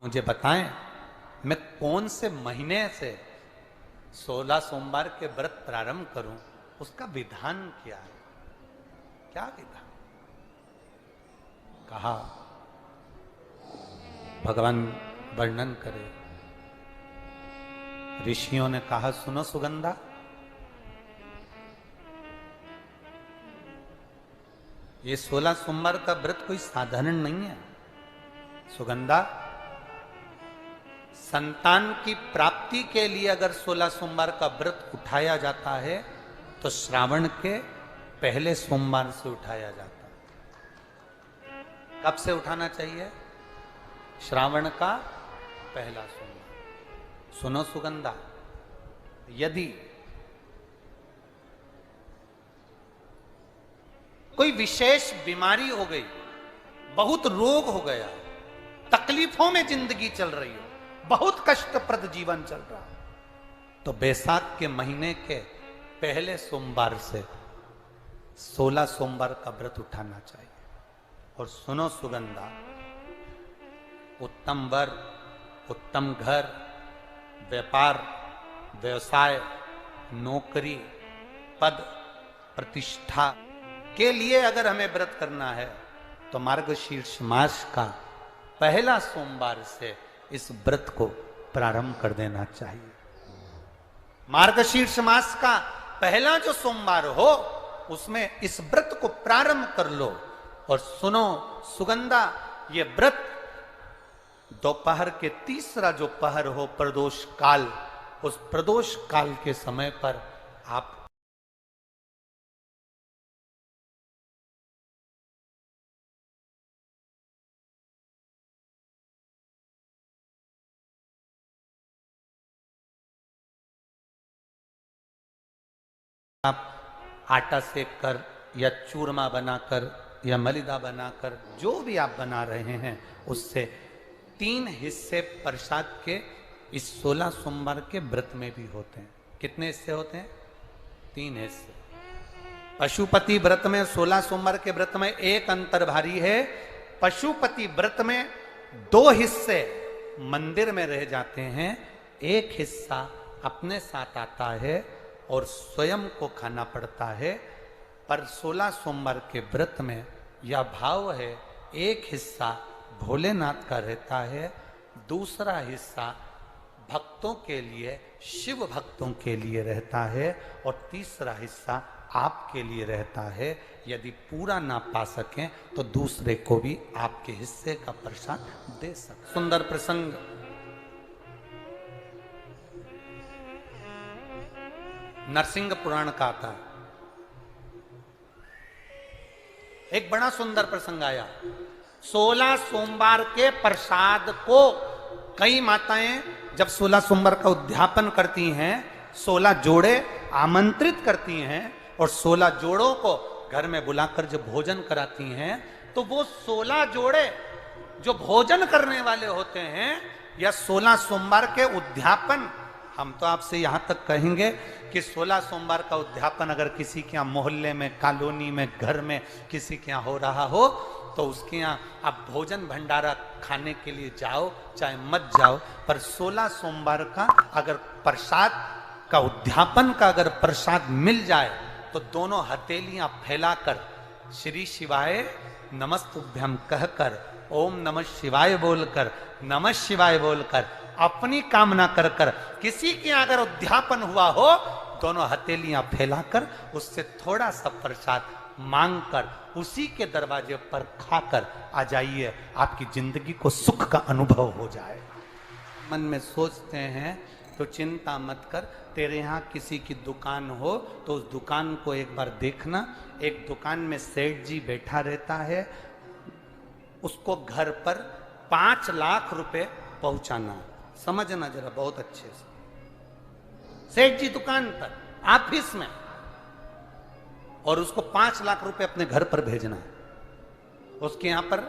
मुझे बताएं मैं कौन से महीने से 16 सोमवार के व्रत प्रारंभ करूं, उसका विधान क्या है? क्या विधान? कहा भगवान वर्णन करे। ऋषियों ने कहा सुनो सुगंधा, ये 16 सोमवार का व्रत कोई साधारण नहीं है। सुगंधा, संतान की प्राप्ति के लिए अगर 16 सोमवार का व्रत उठाया जाता है तो श्रावण के पहले सोमवार से उठाया जाता है। कब से उठाना चाहिए? श्रावण का पहला सोमवार। सुनो सुगंधा, यदि कोई विशेष बीमारी हो गई, बहुत रोग हो गया, तकलीफों में जिंदगी चल रही हो, बहुत कष्टप्रद जीवन चल रहा, तो बैसाख के महीने के पहले सोमवार से 16 सोमवार का व्रत उठाना चाहिए। और सुनो सुगंधा, उत्तम वर, उत्तम घर, व्यापार, व्यवसाय, नौकरी, पद, प्रतिष्ठा के लिए अगर हमें व्रत करना है तो मार्गशीर्ष मास का पहला सोमवार से इस व्रत को प्रारंभ कर देना चाहिए। मार्गशीर्ष मास का पहला जो सोमवार हो उसमें इस व्रत को प्रारंभ कर लो। और सुनो सुगंधा, ये व्रत दोपहर के तीसरा जो पहर हो, प्रदोष काल, उस प्रदोष काल के समय पर आप आटा सेक कर या चूरमा बनाकर या मलिदा बनाकर जो भी आप बना रहे हैं उससे 3 हिस्से प्रसाद के इस 16 सोमवार के व्रत में भी होते हैं। कितने हिस्से होते हैं? 3 हिस्से। पशुपति व्रत में 16 सोमवार के व्रत में एक अंतर भारी है। पशुपति व्रत में 2 हिस्से मंदिर में रह जाते हैं, एक हिस्सा अपने साथ आता है और स्वयं को खाना पड़ता है। पर 16 सोमवार के व्रत में यह भाव है, एक हिस्सा भोलेनाथ का रहता है, दूसरा हिस्सा भक्तों के लिए, शिव भक्तों के लिए रहता है, और तीसरा हिस्सा आपके लिए रहता है। यदि पूरा ना पा सकें तो दूसरे को भी आपके हिस्से का प्रसाद दे सकते। सुंदर प्रसंग। नरसिंह पुराण का आता है। एक बड़ा सुंदर प्रसंग आया। 16 सोमवार के प्रसाद को कई माताएं जब 16 सोमवार का उद्यापन करती हैं, 16 जोड़े आमंत्रित करती हैं और 16 जोड़ों को घर में बुलाकर जब भोजन कराती हैं, तो वो 16 जोड़े जो भोजन करने वाले होते हैं या 16 सोमवार के उद्यापन, हम तो आपसे यहां तक कहेंगे कि 16 सोमवार का उद्यापन अगर किसी के यहाँ मोहल्ले में, कॉलोनी में, घर में किसी के यहाँ हो रहा हो तो उसके यहाँ आप भोजन भंडारा खाने के लिए जाओ चाहे मत जाओ, पर 16 सोमवार का अगर प्रसाद का उद्यापन का अगर प्रसाद मिल जाए तो दोनों हथेलियां फैलाकर श्री शिवाय नमस्तुभ्यम कहकर, ओम नमः शिवाय बोलकर, नमः शिवाय बोलकर अपनी कामना कर कर, किसी के अगर उद्यापन हुआ हो, दोनों हथेलियां फैलाकर उससे थोड़ा सा प्रसाद मांगकर उसी के दरवाजे पर खाकर आ जाइए, आपकी जिंदगी को सुख का अनुभव हो जाए। मन में सोचते हैं तो चिंता मत कर, तेरे यहाँ किसी की दुकान हो तो उस दुकान को एक बार देखना। एक दुकान में सेठ जी बैठा रहता है, उसको घर पर 5 लाख रुपए पहुंचाना। समझना जरा बहुत अच्छे से। सेठ जी दुकान पर, ऑफिस में, और उसको 5 लाख रुपए अपने घर पर भेजना है। उसके यहां पर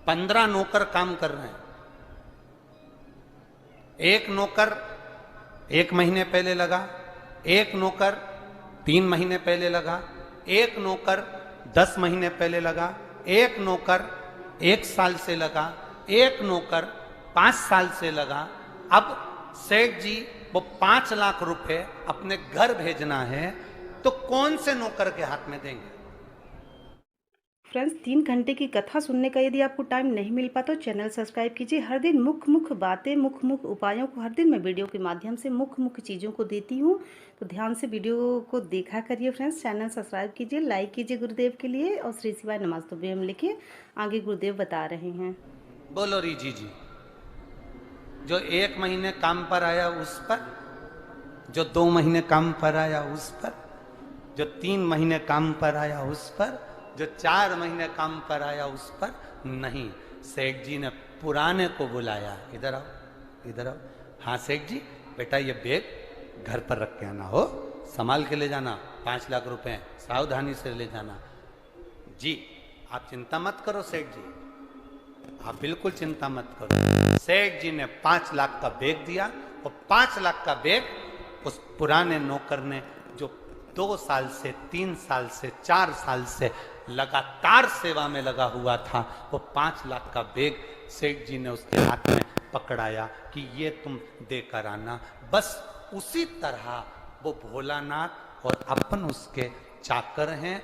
15 नौकर काम कर रहे हैं। एक नौकर 1 महीने पहले लगा, एक नौकर 3 महीने पहले लगा, एक नौकर 10 महीने पहले लगा, एक नौकर 1 साल से लगा, एक नौकर 5 साल से लगा। अब सेठ जी वो 5 लाख रुपए अपने घर भेजना है तो कौन से नौकर के हाथ में देंगे? फ्रेंड्स, 3 घंटे की कथा सुनने का यदि आपको टाइम नहीं मिल पाता तो चैनल सब्सक्राइब कीजिए। हर दिन मुख्य बातें, मुख्य उपायों को हर दिन मैं वीडियो के माध्यम से मुख्य चीज़ों को देती हूँ, तो ध्यान से वीडियो को देखा करिए। फ्रेंड्स, चैनल सब्सक्राइब कीजिए, लाइक कीजिए गुरुदेव के लिए, और श्री शिवाय नमस्तुभ्यं हम लिखिए। आगे गुरुदेव बता रहे हैं। बोलो रीजी जी। जो 1 महीने काम पर आया उस पर, जो 2 महीने काम पर आया उस पर, जो 3 महीने काम पर आया उस पर, जो 4 महीने काम पर आया उस पर नहीं। सेठ जी ने पुराने को बुलाया, इधर आओ, इधर आओ। हाँ सेठ जी, बेटा ये बैग घर पर रख के आना, हो संभाल के ले जाना, 5 लाख रुपए सावधानी से ले जाना। जी आप चिंता मत करो सेठ जी, आप बिल्कुल चिंता मत करो। सेठ जी ने 5 लाख का बैग दिया, और 5 लाख का बैग उस पुराने नौकर ने, जो 2 साल से 3 साल से 4 साल से लगातार सेवा में लगा हुआ था, वो 5 लाख का बैग सेठ जी ने उसके हाथ में पकड़ाया कि ये तुम देकर आना। बस उसी तरह वो भोलानाथ और अपन उसके चाकर हैं,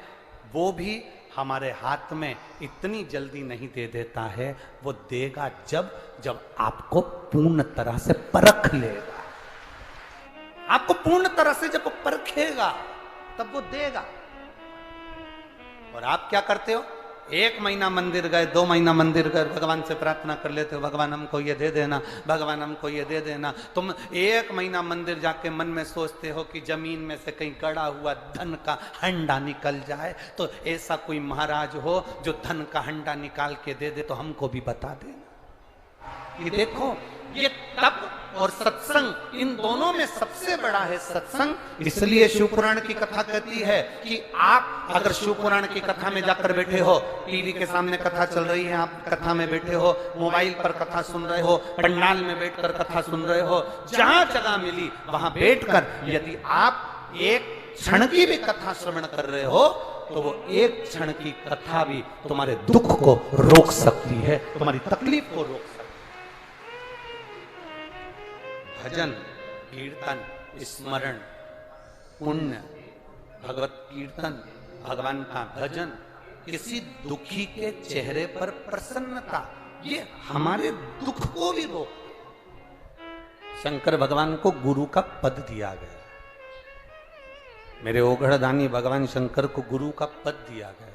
वो भी हमारे हाथ में इतनी जल्दी नहीं दे देता है, वो देगा जब जब आपको पूर्ण तरह से परख लेगा। आपको पूर्ण तरह से जब वो परखेगा तब वो देगा। और आप क्या करते हो? 1 महीना मंदिर गए, 2 महीना मंदिर गए, भगवान से प्रार्थना कर लेते हो, भगवान हमको ये दे देना, भगवान हमको ये दे देना। तुम 1 महीना मंदिर जाके मन में सोचते हो कि जमीन में से कहीं गड़ा हुआ धन का हंडा निकल जाए, तो ऐसा कोई महाराज हो जो धन का हंडा निकाल के दे दे तो हमको भी बता देना। ये देखो, ये तप और सत्संग, इन दोनों में सबसे बड़ा है सत्संग। इसलिए शिव पुराण की कथा कहती है कि आप अगर शिव पुराण की कथा में जाकर बैठे हो, टीवी के सामने कथा चल रही है, आप कथा में बैठे हो, मोबाइल पर कथा सुन रहे हो, पंडाल में बैठकर कथा सुन रहे हो, जहां जगह मिली वहां बैठकर यदि आप एक क्षण की भी कथा श्रवण कर रहे हो, तो वो एक क्षण की कथा भी तुम्हारे दुख को रोक सकती है, तुम्हारी तकलीफ को रोक सकती है। भजन, कीर्तन, स्मरण, पुण्य, भगवत कीर्तन, भगवान का भजन, किसी दुखी के चेहरे पर प्रसन्नता, ये हमारे दुख को भी रोक। शंकर भगवान को गुरु का पद दिया गया, मेरे ओघड़दानी भगवान शंकर को गुरु का पद दिया गया,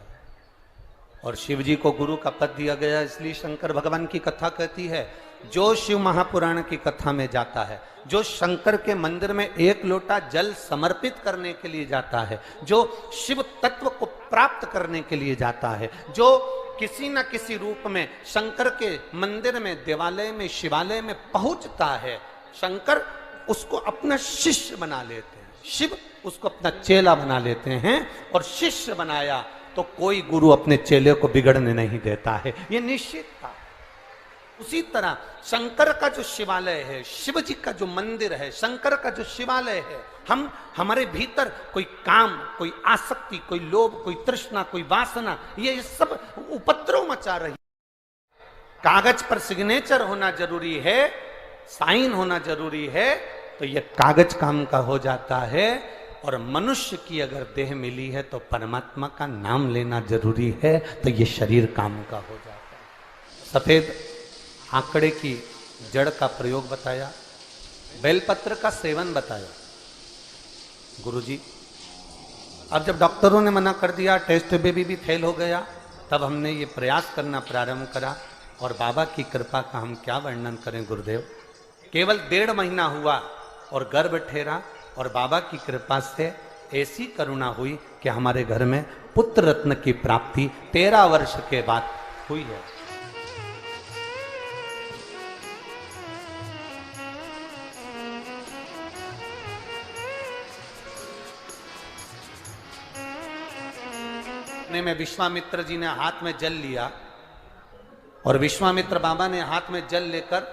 और शिव जी को गुरु का पद दिया गया। इसलिए शंकर भगवान की कथा कहती है, जो शिव महापुराण की कथा में जाता है, जो शंकर के मंदिर में 1 लोटा जल समर्पित करने के लिए जाता है, जो शिव तत्व को प्राप्त करने के लिए जाता है, जो किसी न किसी रूप में शंकर के मंदिर में, देवालय में, शिवालय में पहुंचता है, शंकर उसको अपना शिष्य बना लेते हैं, शिव उसको अपना चेला बना लेते हैं। और शिष्य बनाया तो कोई गुरु अपने चेले को बिगड़ने नहीं देता है, ये निश्चित था। उसी तरह शंकर का जो शिवालय है, शिव जी का जो मंदिर है, शंकर का जो शिवालय है, हमारे भीतर कोई काम, कोई आसक्ति, कोई लोभ, कोई तृष्णा, कोई वासना, ये सब उपद्रव मचा रही। कागज पर सिग्नेचर होना जरूरी है, साइन होना जरूरी है, तो ये कागज काम का हो जाता है। और मनुष्य की अगर देह मिली है तो परमात्मा का नाम लेना जरूरी है, तो ये शरीर काम का हो जाता है। सफेद आंकड़े की जड़ का प्रयोग बताया, बेलपत्र का सेवन बताया। गुरुजी, अब जब डॉक्टरों ने मना कर दिया, टेस्ट बेबी भी फेल हो गया, तब हमने ये प्रयास करना प्रारंभ करा। और बाबा की कृपा का हम क्या वर्णन करें गुरुदेव। केवल 1.5 महीना हुआ और गर्भ ठहरा, और बाबा की कृपा से ऐसी करुणा हुई कि हमारे घर में पुत्र रत्न की प्राप्ति 13 वर्ष के बाद हुई है। में विश्वामित्र जी ने हाथ में जल लिया, और विश्वामित्र बाबा ने हाथ में जल लेकर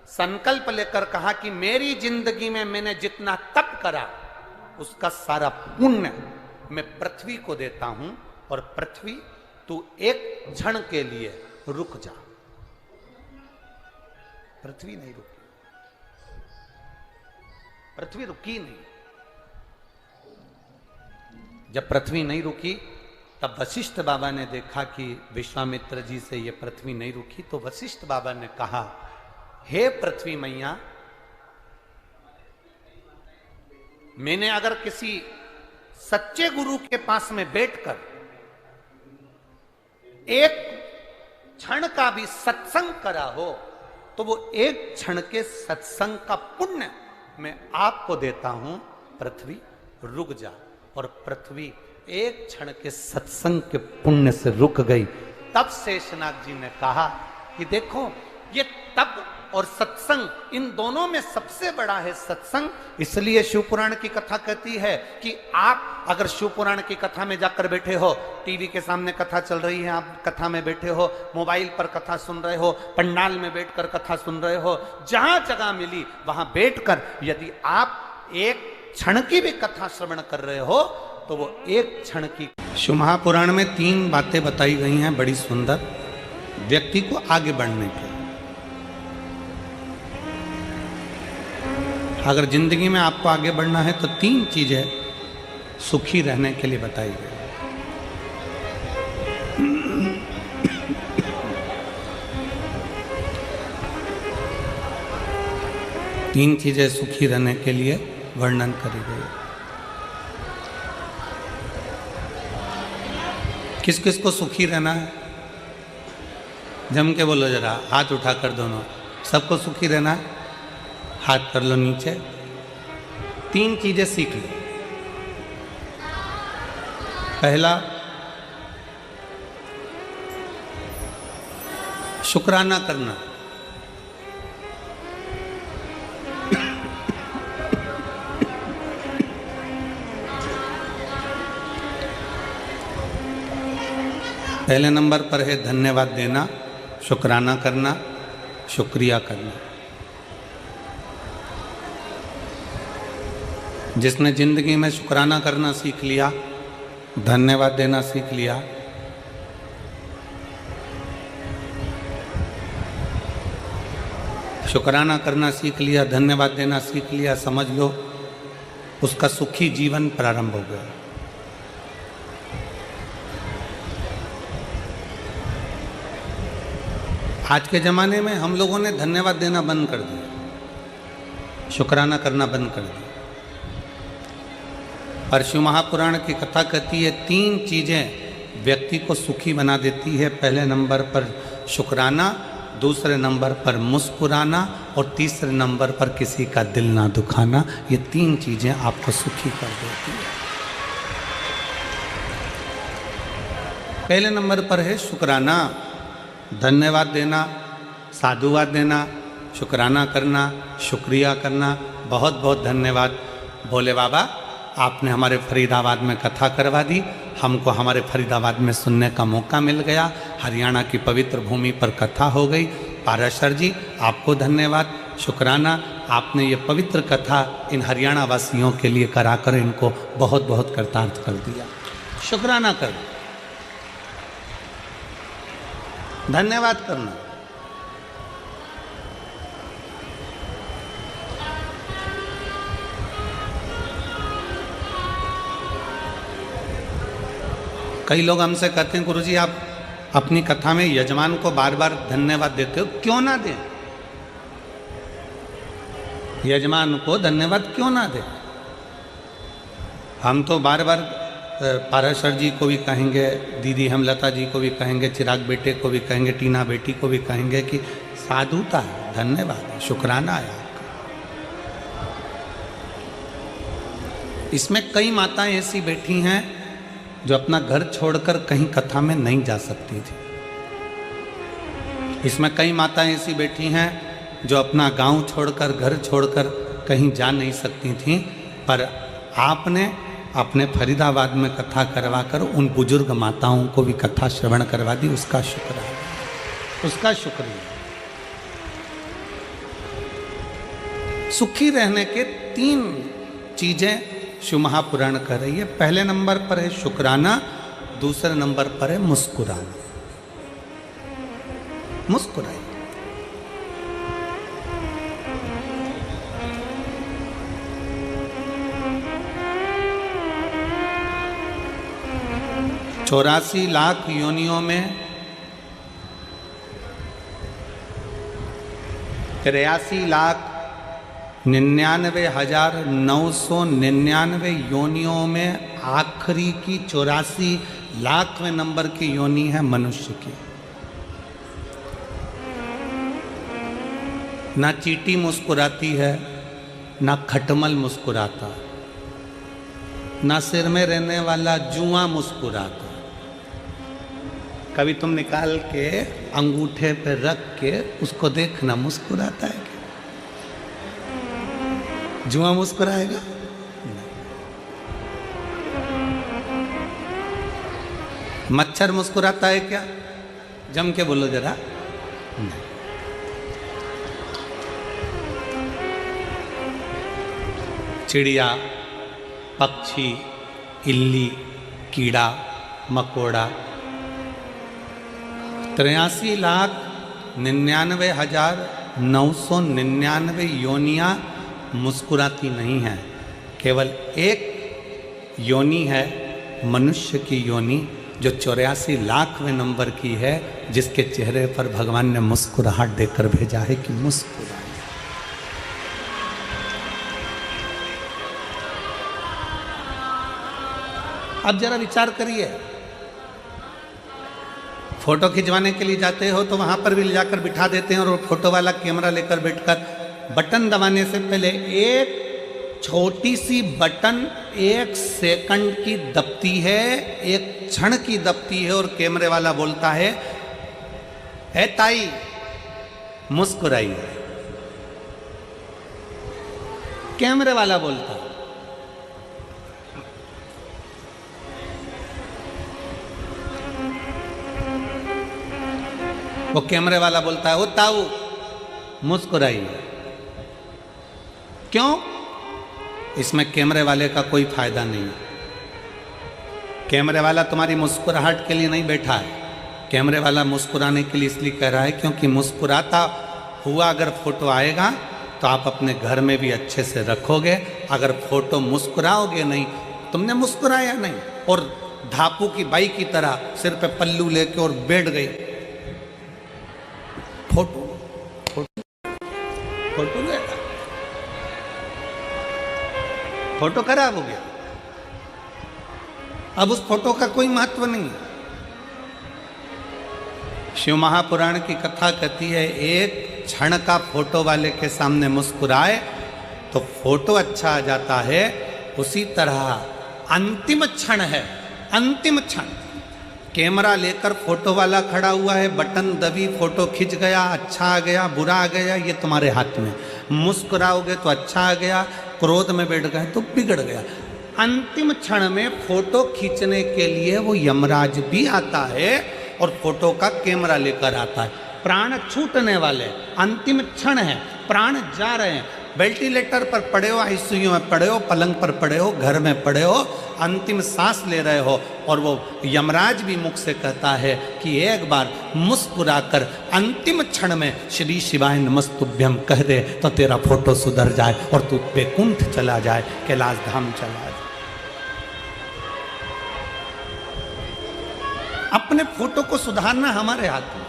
संकल्प लेकर कहा कि मेरी जिंदगी में मैंने जितना तप करा उसका सारा पुण्य मैं पृथ्वी को देता हूं, और पृथ्वी तू एक क्षण के लिए रुक जा। पृथ्वी नहीं रुकी, पृथ्वी रुकी नहीं। जब पृथ्वी नहीं रुकी तब वशिष्ठ बाबा ने देखा कि विश्वामित्र जी से ये पृथ्वी नहीं रुकी, तो वशिष्ठ बाबा ने कहा, हे पृथ्वी मैया, मैंने अगर किसी सच्चे गुरु के पास में बैठकर एक क्षण का भी सत्संग करा हो तो वो एक क्षण के सत्संग का पुण्य मैं आपको देता हूं, पृथ्वी रुक जा। और पृथ्वी एक क्षण के सत्संग के पुण्य से रुक गई। तब शेषनाग जी ने कहा कि देखो, ये तप और सत्संग, इन दोनों में सबसे बड़ा है सत्संग। इसलिए शिवपुराण की कथा कहती है कि आप अगर शिवपुराण की कथा में जाकर बैठे हो, टीवी के सामने कथा चल रही है, आप कथा में बैठे हो, मोबाइल पर कथा सुन रहे हो, पंडाल में बैठकर कथा सुन रहे हो, जहां जगह मिली वहां बैठकर यदि आप एक क्षण की भी कथा श्रवण कर रहे हो तो वो एक क्षण की। शिव महापुराण में 3 बातें बताई गई हैं बड़ी सुंदर, व्यक्ति को आगे बढ़ने के। अगर जिंदगी में आपको आगे बढ़ना है तो 3 चीजें सुखी रहने के लिए बताई गई। तीन चीजें सुखी रहने के लिए वर्णन करी गई। किस किस को सुखी रहना है? जम के बोलो जरा, हाथ उठाकर दोनों। सबको सुखी रहना है? हाथ कर लो नीचे। 3 चीजें सीख लो। पहला, शुक्राना करना। पहले नंबर पर है धन्यवाद देना, शुक्राना करना, शुक्रिया करना। जिसने जिंदगी में शुक्राना करना सीख लिया, धन्यवाद देना सीख लिया, शुक्राना करना सीख लिया, धन्यवाद देना सीख लिया, समझ लो उसका सुखी जीवन प्रारंभ हो गया। आज के ज़माने में हम लोगों ने धन्यवाद देना बंद कर दिया, शुक्राना करना बंद कर दिया। पर शिव महापुराण की कथा कहती है 3 चीज़ें व्यक्ति को सुखी बना देती है। पहले नंबर पर शुक्राना, दूसरे नंबर पर मुस्कुराना और तीसरे नंबर पर किसी का दिल ना दुखाना। ये 3 चीज़ें आपको सुखी कर देती है। पहले नंबर पर है शुक्राना, धन्यवाद देना, साधुवाद देना, शुक्राना करना, शुक्रिया करना। बहुत बहुत धन्यवाद भोले बाबा, आपने हमारे फरीदाबाद में कथा करवा दी, हमको हमारे फरीदाबाद में सुनने का मौका मिल गया। हरियाणा की पवित्र भूमि पर कथा हो गई। पाराशर जी आपको धन्यवाद, शुक्राना, आपने ये पवित्र कथा इन हरियाणा वासियों के लिए कराकर इनको बहुत बहुत कृतार्थ कर दिया। शुक्राना कर, धन्यवाद करना। कई लोग हमसे कहते हैं गुरुजी आप अपनी कथा में यजमान को बार बार धन्यवाद देते हो, क्यों ना दें? यजमान को धन्यवाद क्यों ना दें? हम तो बार बार पाराशर जी को भी कहेंगे, दीदी हेमलता जी को भी कहेंगे, चिराग बेटे को भी कहेंगे, टीना बेटी को भी कहेंगे कि साधुता है, धन्यवाद है, शुक्राना है आपका। इसमें कई माताएं ऐसी बैठी हैं जो अपना घर छोड़कर कहीं कथा में नहीं जा सकती थी। इसमें कई माताएं ऐसी बैठी हैं जो अपना गांव छोड़कर, घर छोड़कर कहीं जा नहीं सकती थीं, पर आपने अपने फरीदाबाद में कथा करवाकर उन बुजुर्ग माताओं को भी कथा श्रवण करवा दी। उसका शुक्र है, उसका शुक्रिया। सुखी रहने के 3 चीजें शिव महापुराण कह रही है। पहले नंबर पर है शुक्राना, दूसरे नंबर पर है मुस्कुराना। मुस्कुराइए। 84 लाख योनियों में 83,99,999 योनियों में आखिरी की 84 लाखवें नंबर की योनि है मनुष्य की। ना चींटी मुस्कुराती है, ना खटमल मुस्कुराता, ना सिर में रहने वाला जुआ मुस्कुराता। कभी तुम निकाल के अंगूठे पे रख के उसको देखना, मुस्कुराता है क्या? जुआ मुस्कुराएगा? मच्छर मुस्कुराता है क्या? जम के बोलो जरा। नहीं। चिड़िया, पक्षी, इल्ली, कीड़ा मकोड़ा 83,99,999 योनियां मुस्कुराती नहीं हैं। केवल एक योनि है मनुष्य की योनि, जो 84 लाखवें नंबर की है, जिसके चेहरे पर भगवान ने मुस्कुराहट देकर भेजा है कि मुस्कुराए। अब जरा विचार करिए, फोटो खिंचवाने के लिए जाते हो तो वहां पर भी ले जाकर बिठा देते हैं और वो फोटो वाला कैमरा लेकर बैठकर बटन दबाने से पहले एक छोटी सी बटन 1 सेकंड की दबती है, 1 क्षण की दबती है, और कैमरे वाला बोलता है, "ए ताई मुस्कुराइए।" कैमरे वाला बोलता है। वो कैमरे वाला बोलता है, "ओ ताऊ मुस्कुराइए।" क्यों? इसमें कैमरे वाले का कोई फायदा नहीं है। कैमरे वाला तुम्हारी मुस्कुराहट के लिए नहीं बैठा है। कैमरे वाला मुस्कुराने के लिए इसलिए कह रहा है क्योंकि मुस्कुराता हुआ अगर फोटो आएगा तो आप अपने घर में भी अच्छे से रखोगे। अगर फोटो मुस्कुराओगे नहीं, तुमने मुस्कुराया नहीं और धापू की बाई की तरह सिर पे पल्लू लेके और बैठ गई, फोटो फोटो फोटो लेगा, फोटो खराब हो गया। अब उस फोटो का कोई महत्व नहीं है। शिव महापुराण की कथा कहती है, एक क्षण का फोटो वाले के सामने मुस्कुराए तो फोटो अच्छा आ जाता है। उसी तरह अंतिम क्षण है, अंतिम क्षण। कैमरा लेकर फोटो वाला खड़ा हुआ है, बटन दबी, फोटो खिंच गया, अच्छा आ गया, बुरा आ गया, ये तुम्हारे हाथ में। मुस्कुराओगे तो अच्छा आ गया, क्रोध में बैठ गए तो बिगड़ गया। अंतिम क्षण में फोटो खींचने के लिए वो यमराज भी आता है और फोटो का कैमरा लेकर आता है। प्राण छूटने वाले, अंतिम क्षण है, प्राण जा रहे हैं। वेंटिलेटर पर पड़े हो, आईसीयू में पड़े हो, पलंग पर पड़े हो, घर में पड़े हो, अंतिम सांस ले रहे हो, और वो यमराज भी मुख से कहता है कि एक बार मुस्कुराकर अंतिम क्षण में श्री शिवाय नमस्तुभ्यम कह दे तो तेरा फोटो सुधर जाए और तू वैकुंठ चला जाए, कैलाश धाम चला जाए। अपने फोटो को सुधारना हमारे हाथ में।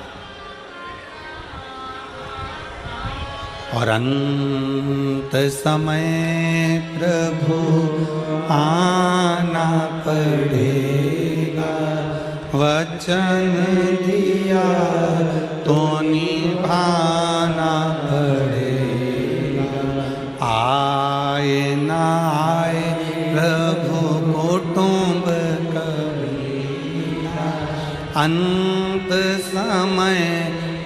और अंत समय प्रभु आना पड़ेगा, वचन दिया तो निभाना पड़ेगा। आए ना आए प्रभु कुटुंब कबीरा, अंत समय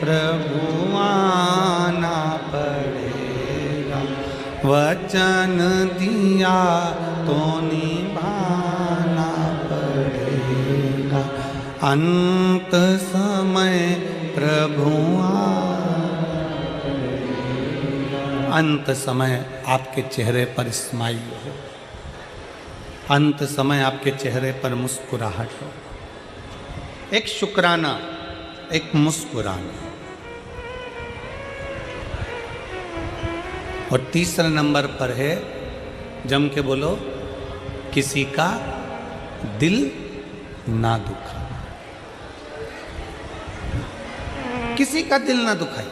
प्रभु आना पड़ेगा, वचन दिया तो निभाना पड़ेगा। अंत समय प्रभु अंत समय आपके चेहरे पर स्माइल हो, अंत समय आपके चेहरे पर मुस्कुराहट हो। एक शुक्राना, एक मुस्कुराना। और तीसरा नंबर पर है, जम के बोलो, किसी का दिल ना दुखा, किसी का दिल ना दुखाई।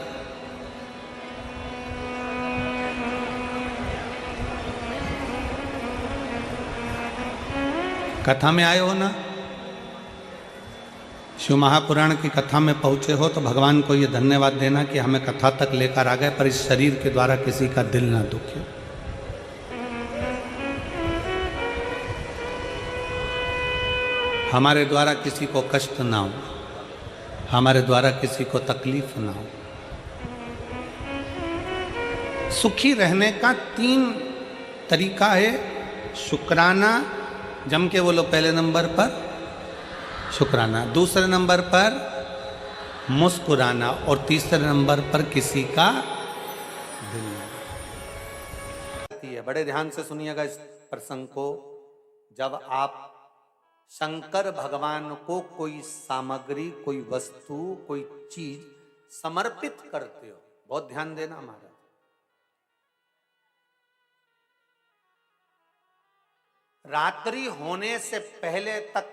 कथा में आए हो ना, शिव महापुराण की कथा में पहुंचे हो तो भगवान को ये धन्यवाद देना कि हमें कथा तक लेकर आ गए, पर इस शरीर के द्वारा किसी का दिल ना दुखे। हमारे द्वारा किसी को कष्ट ना हो, हमारे द्वारा किसी को तकलीफ ना हो। सुखी रहने का 3 तरीका है। शुक्राना, जम के बोलो पहले नंबर पर शुक्राना, दूसरे नंबर पर मुस्कुराना, और तीसरे नंबर पर किसी का दिल है। बड़े ध्यान से सुनिएगा इस प्रसंग को। जब आप शंकर भगवान को कोई सामग्री, कोई वस्तु, कोई चीज समर्पित करते हो, बहुत ध्यान देना हमारा। रात्रि होने से पहले तक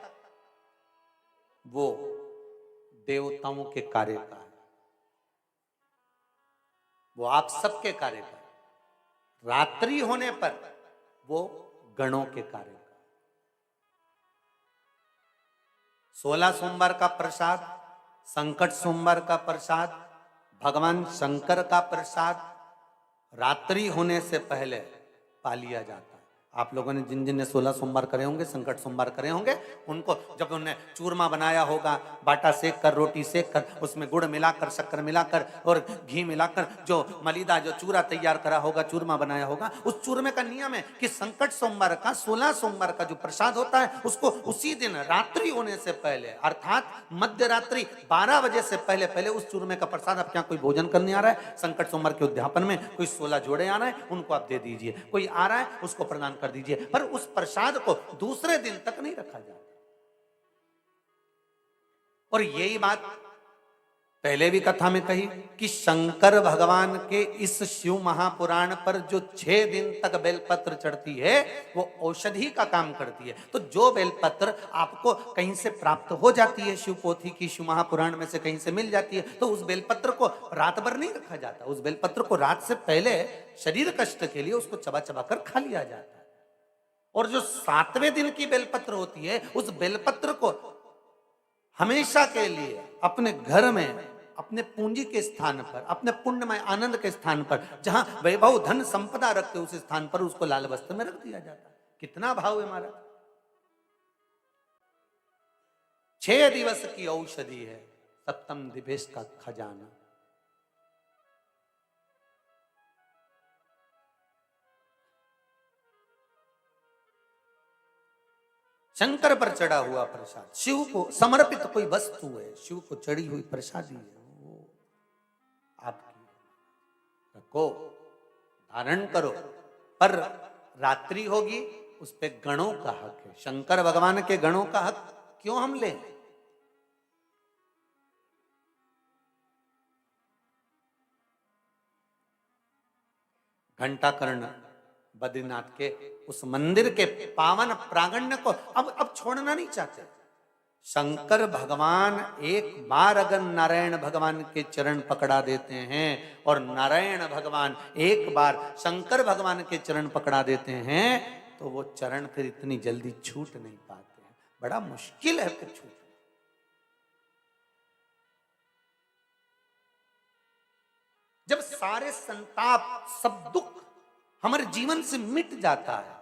वो देवताओं के कार्य का है, वो आप सबके कार्य का है। रात्रि होने पर वो गणों के कार्य का। 16 सोमवार का प्रसाद, संकट सोमवार का प्रसाद, भगवान शंकर का प्रसाद रात्रि होने से पहले पा लिया जाता है। आप लोगों ने जिन जिन ने 16 सोमवार करे होंगे, संकट सोमवार करे होंगे, उनको जब उन्होंने चूरमा बनाया होगा, बाटा सेक कर, रोटी सेक कर, उसमें गुड़ मिलाकर, शक्कर मिलाकर और घी मिलाकर जो मलीदा, जो चूरा तैयार करा होगा, चूरमा बनाया होगा, उस चूरमे का नियम है कि संकट सोमवार का, 16 सोमवार का जो प्रसाद होता है, उसको उसी दिन रात्रि होने से पहले, अर्थात मध्य रात्रि 12 बजे से पहले पहले उस चूरमे का प्रसाद, आप क्या कोई भोजन करने आ रहा है संकट सोमवार के उद्यापन में, कोई 16 जोड़े आ रहे हैं, उनको आप दे दीजिए। कोई आ रहा है उसको प्रदान कर दीजिए, पर उस प्रसाद को दूसरे दिन तक नहीं रखा जाता। और यही बात पहले भी कथा में कही कि शंकर भगवान के इस शिव महापुराण पर जो 6 दिन तक बेलपत्र चढ़ती है वो औषधि का काम करती है। तो जो बेलपत्र आपको कहीं से प्राप्त हो जाती है, शिव पोथी की, शिव महापुराण में से कहीं से मिल जाती है, तो उस बेलपत्र को रात भर नहीं रखा जाता। उस बेलपत्र को रात से पहले शरीर कष्ट के लिए उसको चबा चबा कर खा लिया जाता है। और जो 7वें दिन की बेलपत्र होती है, उस बेलपत्र को हमेशा के लिए अपने घर में, अपने पूंजी के स्थान पर, अपने पुण्यमय आनंद के स्थान पर, जहां वैभव धन संपदा रखते उस स्थान पर उसको लाल वस्त्र में रख दिया जाता है। कितना भाव है हमारा। 6 दिवस की औषधि है, सप्तम दिवस का खजाना। शंकर पर चढ़ा हुआ प्रसाद, शिव को समर्पित कोई वस्तु है, शिव को चढ़ी हुई प्रसादी है, वो आपकी रखो, धारण करो। पर रात्रि होगी, उस पे गणों का हक है। शंकर भगवान के गणों का हक क्यों हम लें? घंटाकर्ण बद्रीनाथ के उस मंदिर के पावन प्रांगण को अब छोड़ना नहीं चाहते। शंकर भगवान एक बार अगर नारायण भगवान के चरण पकड़ा देते हैं, और नारायण भगवान एक बार शंकर भगवान के चरण पकड़ा देते हैं, तो वो चरण फिर इतनी जल्दी छूट नहीं पाते हैं। बड़ा मुश्किल है फिर छूट। जब सारे संताप, सब दुख हमारे जीवन से मिट जाता है,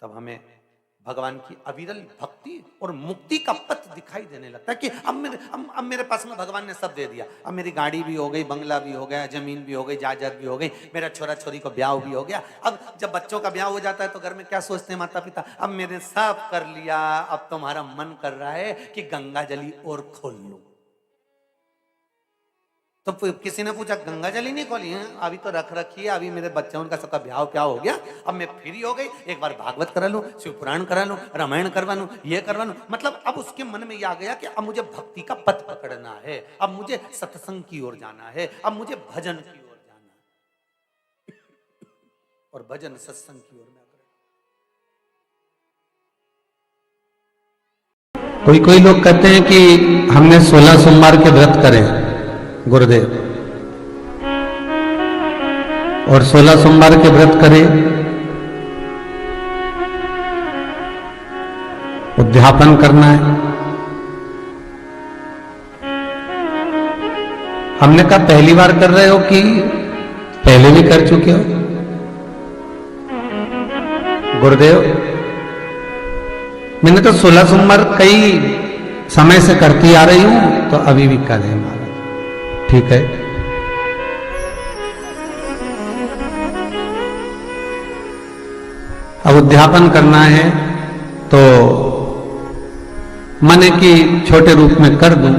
तब हमें भगवान की अविरल भक्ति और मुक्ति का पथ दिखाई देने लगता है कि अब मेरे पास में भगवान ने सब दे दिया। अब मेरी गाड़ी भी हो गई, बंगला भी हो गया, जमीन भी हो गई, जायदाद भी हो गई, मेरा छोरा छोरी को ब्याह भी हो गया। अब जब बच्चों का ब्याह हो जाता है तो घर में क्या सोचते हैं माता पिता, अब मैंने सब कर लिया, अब तुम्हारा मन कर रहा है कि गंगा जली और खोल लूं। तो किसी ने पूछा गंगा जल ही नहीं खोली है? अभी तो रख रखी है, अभी मेरे बच्चों का सबका ब्याह क्या हो गया, अब मैं फ्री हो गई, एक बार भागवत करा लूं, शिव पुराण करा लूं, रामायण करवा लूं, ये करवा लूं। मतलब अब उसके मन में ये आ गया कि अब मुझे भक्ति का पथ पकड़ना है, अब मुझे सत्संग की ओर जाना है, अब मुझे भजन की ओर जाना है, और भजन सत्संग की ओर में कोई कोई लोग कहते हैं कि हमने 16 सोमवार के व्रत करे गुरुदेव, और 16 सोमवार के व्रत करे, उद्यापन करना है। हमने कहा पहली बार कर रहे हो कि पहले भी कर चुके हो? गुरुदेव मैंने तो 16 सोमवार कई समय से करती आ रही हूं, तो अभी भी कर रहे महाराज। ठीक है, अब उद्यापन करना है तो मन की छोटे रूप में कर दूं,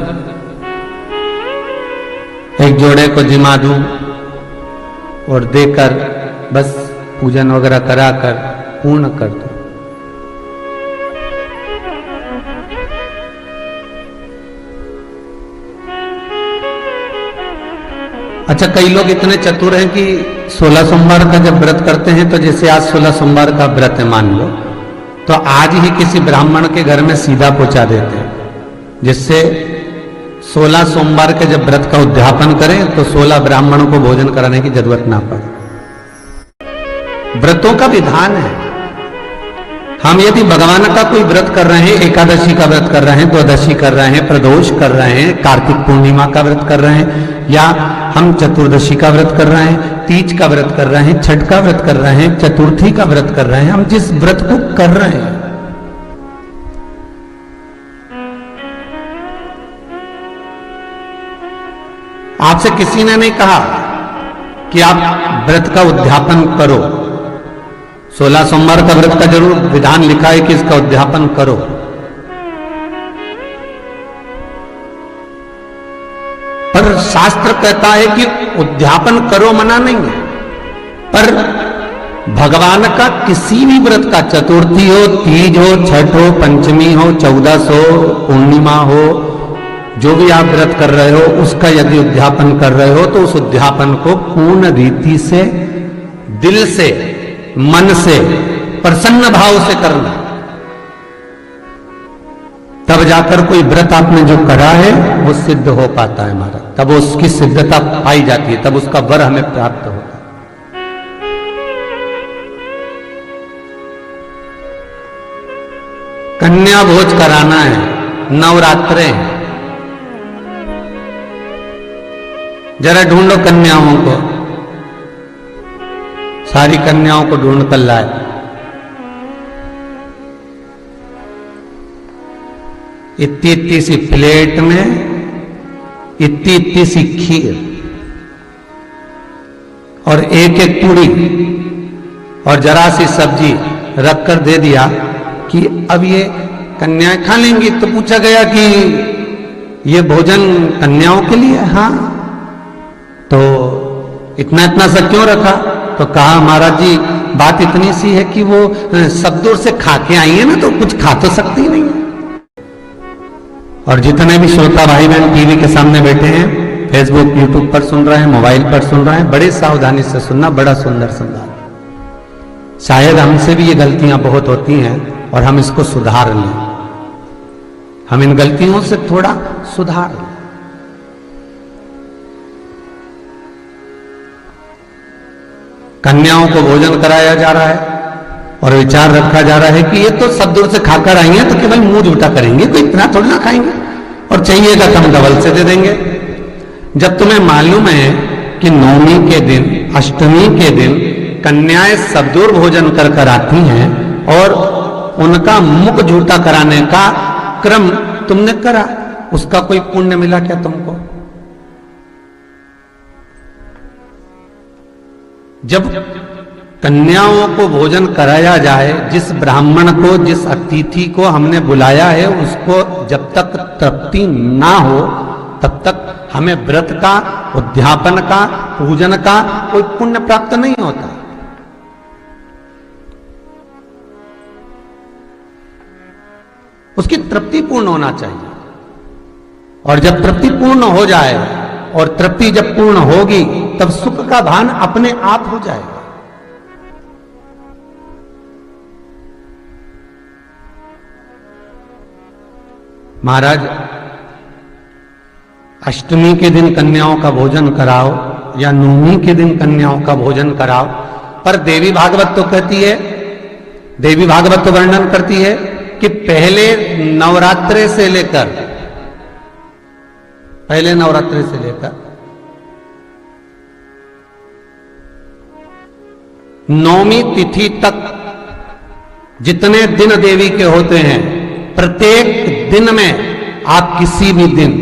एक जोड़े को जिमा दूं और देकर बस पूजन वगैरह कराकर पूर्ण कर दूं। अच्छा, कई लोग इतने चतुर हैं कि 16 सोमवार का जब व्रत करते हैं तो जैसे आज 16 सोमवार का व्रत है मान लो, तो आज ही किसी ब्राह्मण के घर में सीधा पहुंचा देते हैं, जिससे 16 सोमवार के जब व्रत का उद्यापन करें तो 16 ब्राह्मणों को भोजन कराने की जरूरत ना पड़े। व्रतों का विधान है। हम यदि भगवान का कोई व्रत कर रहे हैं, एकादशी का व्रत कर रहे हैं, द्वादशी कर रहे हैं, प्रदोष कर रहे हैं, कार्तिक पूर्णिमा का व्रत कर रहे हैं, या हम चतुर्दशी का व्रत कर रहे हैं, तीज का व्रत कर रहे हैं, छठ का व्रत कर रहे हैं, चतुर्थी का व्रत कर रहे हैं, हम जिस व्रत को कर रहे हैं, आपसे किसी ने नहीं कहा कि आप व्रत का उद्यापन करो। 16 सोमवार का व्रत का जरूर विधान लिखा है कि इसका उद्यापन करो, पर शास्त्र कहता है कि उद्यापन करो मना नहीं है, पर भगवान का किसी भी व्रत का, चतुर्थी हो, तीज हो, छठ हो, पंचमी हो, 14 हो, पूर्णिमा हो, जो भी आप व्रत कर रहे हो उसका यदि उद्यापन कर रहे हो तो उस उद्यापन को पूर्ण रीति से, दिल से, मन से, प्रसन्न भाव से करना, तब जाकर कोई व्रत आपने जो करा है वो सिद्ध हो पाता है महाराज, तब उसकी सिद्धता पाई जाती है, तब उसका वर हमें प्राप्त होता है। कन्या भोज कराना है, नवरात्रे हैं, जरा ढूंढो कन्याओं को, सारी कन्याओं को ढूंढ कर लाए। इतनी इतनी सी प्लेट में इतनी इतनी सी खीर और एक एक पूरी और जरा सी सब्जी रख कर दे दिया कि अब ये कन्याएं खा लेंगी। तो पूछा गया कि ये भोजन कन्याओं के लिए? हाँ। तो इतना इतना सा क्यों रखा? तो कहा महाराज जी बात इतनी सी है कि वो सब दूर से खा के आई है ना, तो कुछ खा तो सकती नहीं है। और जितने भी श्रोता भाई बहन टीवी के सामने बैठे हैं, फेसबुक यूट्यूब पर सुन रहे हैं, मोबाइल पर सुन रहे हैं, बड़े सावधानी से सुनना, बड़ा सुंदर संवाद। शायद हमसे भी ये गलतियां बहुत होती हैं और हम इसको सुधार लें, हम इन गलतियों से थोड़ा सुधार लें। कन्याओं को भोजन कराया जा रहा है और विचार रखा जा रहा है कि ये तो सब दूर से खाकर आई हैं, तो केवल मुंह झूठा करेंगे, कोई इतना थोड़ा ना खाएंगे, और चाहिएगा तो हम डबल से दे देंगे। जब तुम्हें मालूम है कि नवमी के दिन, अष्टमी के दिन कन्याएं सब दूर भोजन कर कर आती हैं और उनका मुख झूठा कराने का क्रम तुमने करा, उसका कोई पुण्य मिला क्या तुमको? जब कन्याओं को भोजन कराया जाए, जिस ब्राह्मण को, जिस अतिथि को हमने बुलाया है, उसको जब तक तृप्ति ना हो तब तक हमें व्रत का, उद्यापन का, पूजन का कोई पुण्य प्राप्त नहीं होता। उसकी तृप्ति पूर्ण होना चाहिए, और जब तृप्ति पूर्ण हो जाए, और तृप्ति जब पूर्ण होगी तब सुख का भान अपने आप हो जाएगा। महाराज अष्टमी के दिन कन्याओं का भोजन कराओ या नवमी के दिन कन्याओं का भोजन कराओ, पर देवी भागवत तो कहती है, देवी भागवत तो वर्णन करती है कि पहले नवरात्रे से लेकर नौमी तिथि तक जितने दिन देवी के होते हैं, प्रत्येक दिन में आप किसी भी दिन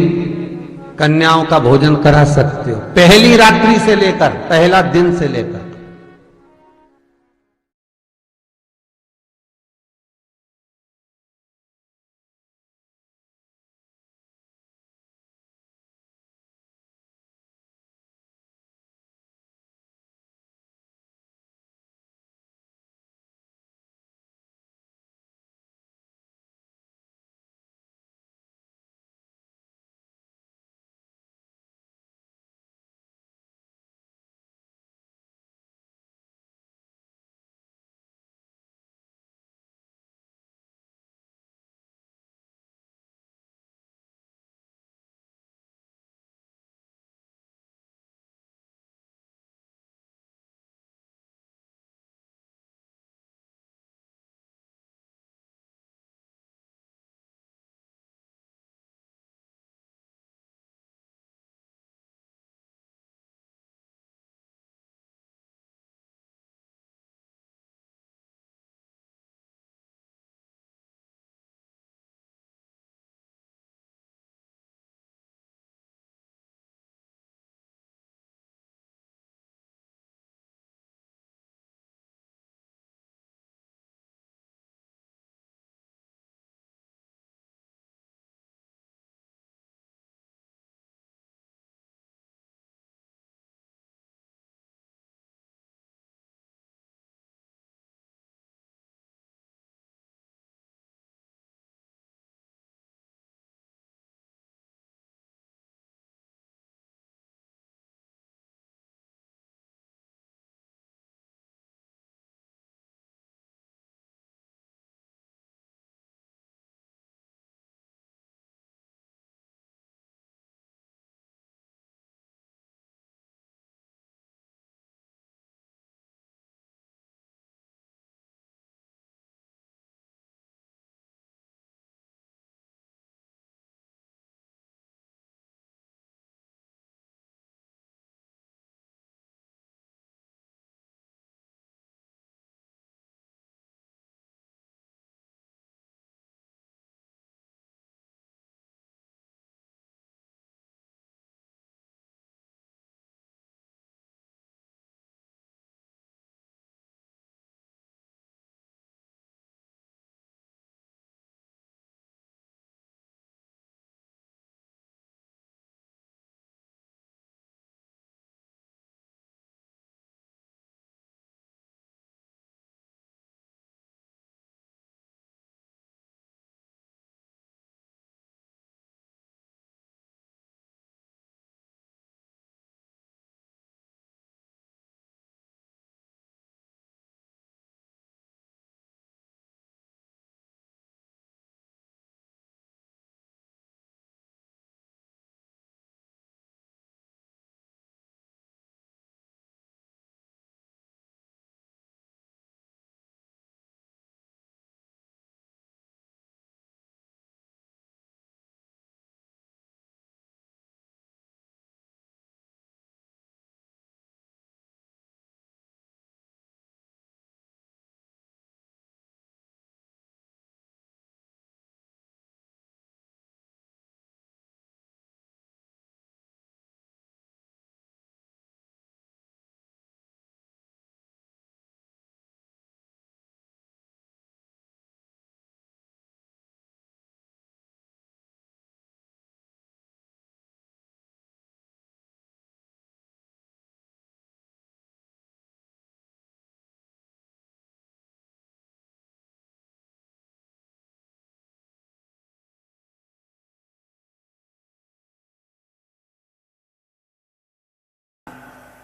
कन्याओं का भोजन करा सकते हो, पहली रात्रि से लेकर, पहला दिन से लेकर।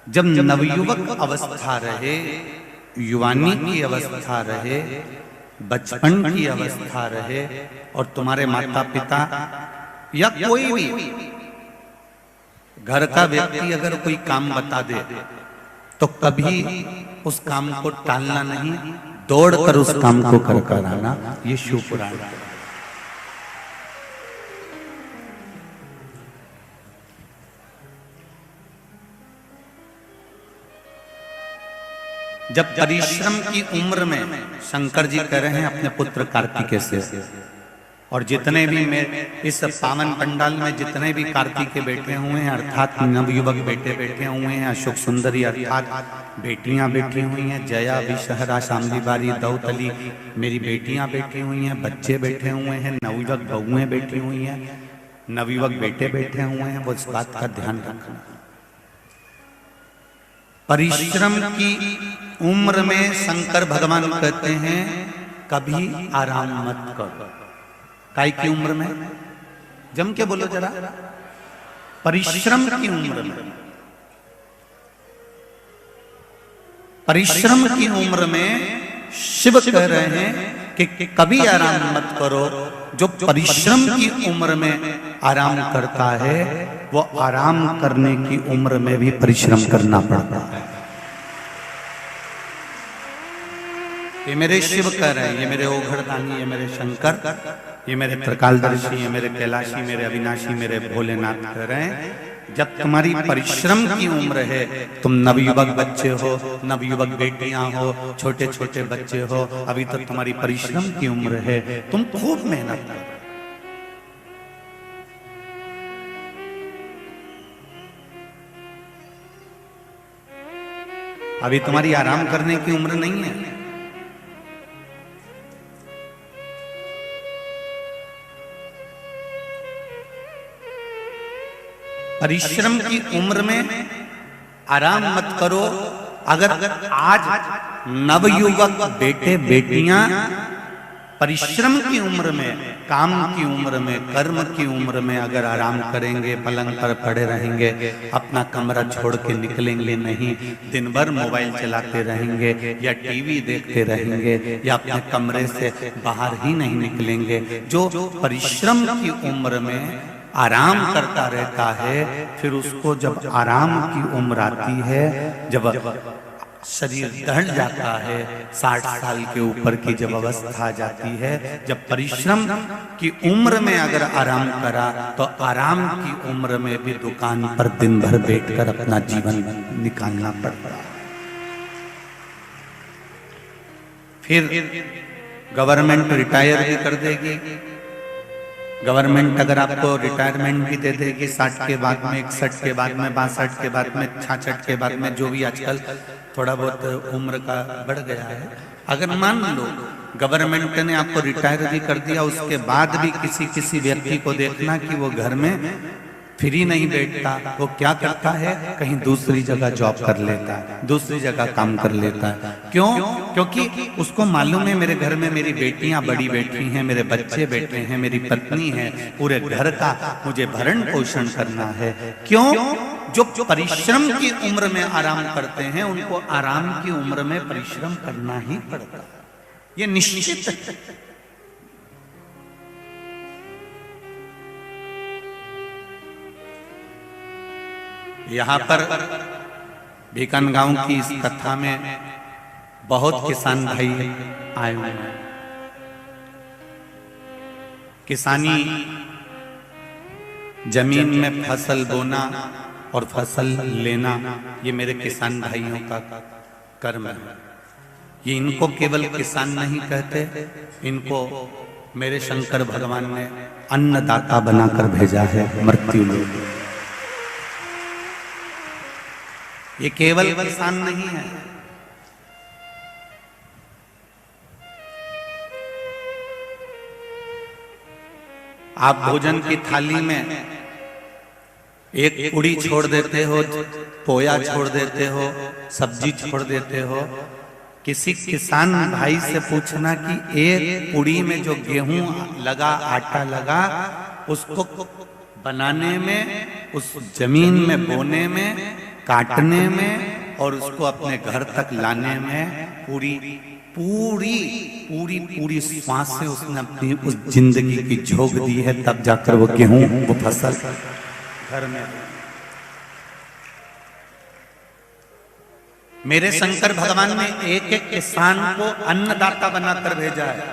जब नवयुवक अवस्था रहे, युवानी की अवस्था रहे, बचपन की अवस्था रहे और तुम्हारे माता पिता या कोई भी घर का व्यक्ति अगर कोई काम बता दे तो कभी उस काम को टालना नहीं, दौड़कर उस काम को कर आना। ये शिव पुराण है। जब परिश्रम की उम्र में शंकर जी कह रहे हैं अपने पुत्र कार्तिकेय से, और जितने भी इस पावन पंडाल में जितने भी कार्तिक के बेटे हुए हैं अर्थात नवयुवक बेटे बैठे हुए हैं, अशोक सुंदरी अर्थात बेटियां बैठी हुई हैं, जया विषहरा शामली बारी दौतली मेरी बेटियां बैठी हुई हैं, बच्चे बैठे हुए हैं, नवयुवक बहुएं बैठी हुई हैं, नवयुवक बेटे बैठे हुए हैं। वो इस बात का ध्यान रखना, परिश्रम की उम्र में शंकर भगवान कहते हैं कभी आराम मत करो। काय की उम्र में? जम के बोलो जरा। परिश्रम की उम्र में, परिश्रम की उम्र में शिव कह रहे हैं कि कभी आराम मत करो। जो परिश्रम की उम्र में आराम करता है वो आराम करने की उम्र में भी परिश्रम करना पड़ता है। ये मेरे शिव कह रहे हैं, ये मेरे ओघड़दानी, ये मेरे शंकर, ये मेरे त्रिकालदर्शी, ये मेरे कैलाशी, मेरे अविनाशी, मेरे भोलेनाथ कह रहे हैं जब तुम्हारी परिश्रम की उम्र है, तुम नवयुवक बच्चे हो, नवयुवक बेटियां हो, छोटे छोटे बच्चे हो, अभी तक तुम्हारी परिश्रम की उम्र है, तुम खूब मेहनत करो। अभी तुम्हारी आराम करने की उम्र नहीं है। परिश्रम की उम्र में आराम मत करो। अगर आज नवयुवक बेटे बेटियां परिश्रम की उम्र में, काम की उम्र में, कर्म की उम्र में अगर आराम करेंगे, पलंग पर पड़े रहेंगे, अपना कमरा छोड़ के निकलेंगे नहीं, दिन भर मोबाइल चलाते रहेंगे या टीवी देखते रहेंगे या अपने कमरे से बाहर ही नहीं निकलेंगे, जो परिश्रम की उम्र में आराम करता रहता है, फिर उसको जब आराम की उम्र आती है, जब शरीर ढल जाता है, 60 साल के ऊपर की जब अवस्था आ जाती है, जब परिश्रम की उम्र में अगर आराम करा तो आराम की उम्र में भी दुकान पर दिन भर बैठकर अपना जीवन निकालना पड़ता है। फिर गवर्नमेंट रिटायर भी कर देगी। गवर्नमेंट अगर आपको रिटायरमेंट भी दे देगी 60 के बाद में, 61 के बाद में, 62 के बाद में, 66 के बाद में, जो भी आजकल थोड़ा बहुत उम्र का बढ़ गया है, अगर मान लो गवर्नमेंट ने आपको रिटायर भी कर दिया, उसके बाद भी किसी व्यक्ति को देखना कि वो घर में फ्री नहीं बैठता, वो क्या करता है, कहीं दूसरी जगह जॉब कर लेता है, दूसरी जगह काम कर लेता है। क्यों? क्योंकि उसको मालूम है मेरे घर में मेरी बेटियां बड़ी बैठी हैं, मेरे बच्चे बैठे हैं, मेरी पत्नी है, पूरे घर का मुझे भरण पोषण करना है। क्यों? जो परिश्रम की उम्र में आराम करते हैं उनको आराम की उम्र में परिश्रम करना ही पड़ता है, ये निश्चित है। यहाँ पर बीकानगांव की इस कथा में बहुत किसान भाई आए हुए हैं। किसानी जमीन में फसल बोना और फसल लेना, ये मेरे किसान भाइयों का कर्म है। ये इनको केवल किसान नहीं कहते, इनको मेरे शंकर भगवान ने अन्नदाता बनाकर भेजा है मृत्यु लोक। ये केवल किसान नहीं है, आप भोजन की थाली में एक पूड़ी छोड़ देते हो, पोया छोड़ देते हो, सब्जी छोड़ देते हो। किसी किसान भाई से पूछना कि एक पूड़ी में जो गेहूं लगा, आटा लगा, उसको बनाने में, उस जमीन में बोने में, काटने में और उसको अपने घर तक लाने में पूरी पूरी पूरी पूरी श्वास से उसने अपनी उस जिंदगी की झोंक दी है, तब जाकर वो गेहूं, वो फसल घर में। मेरे शंकर भगवान ने एक एक किसान को अन्नदाता बनाकर भेजा है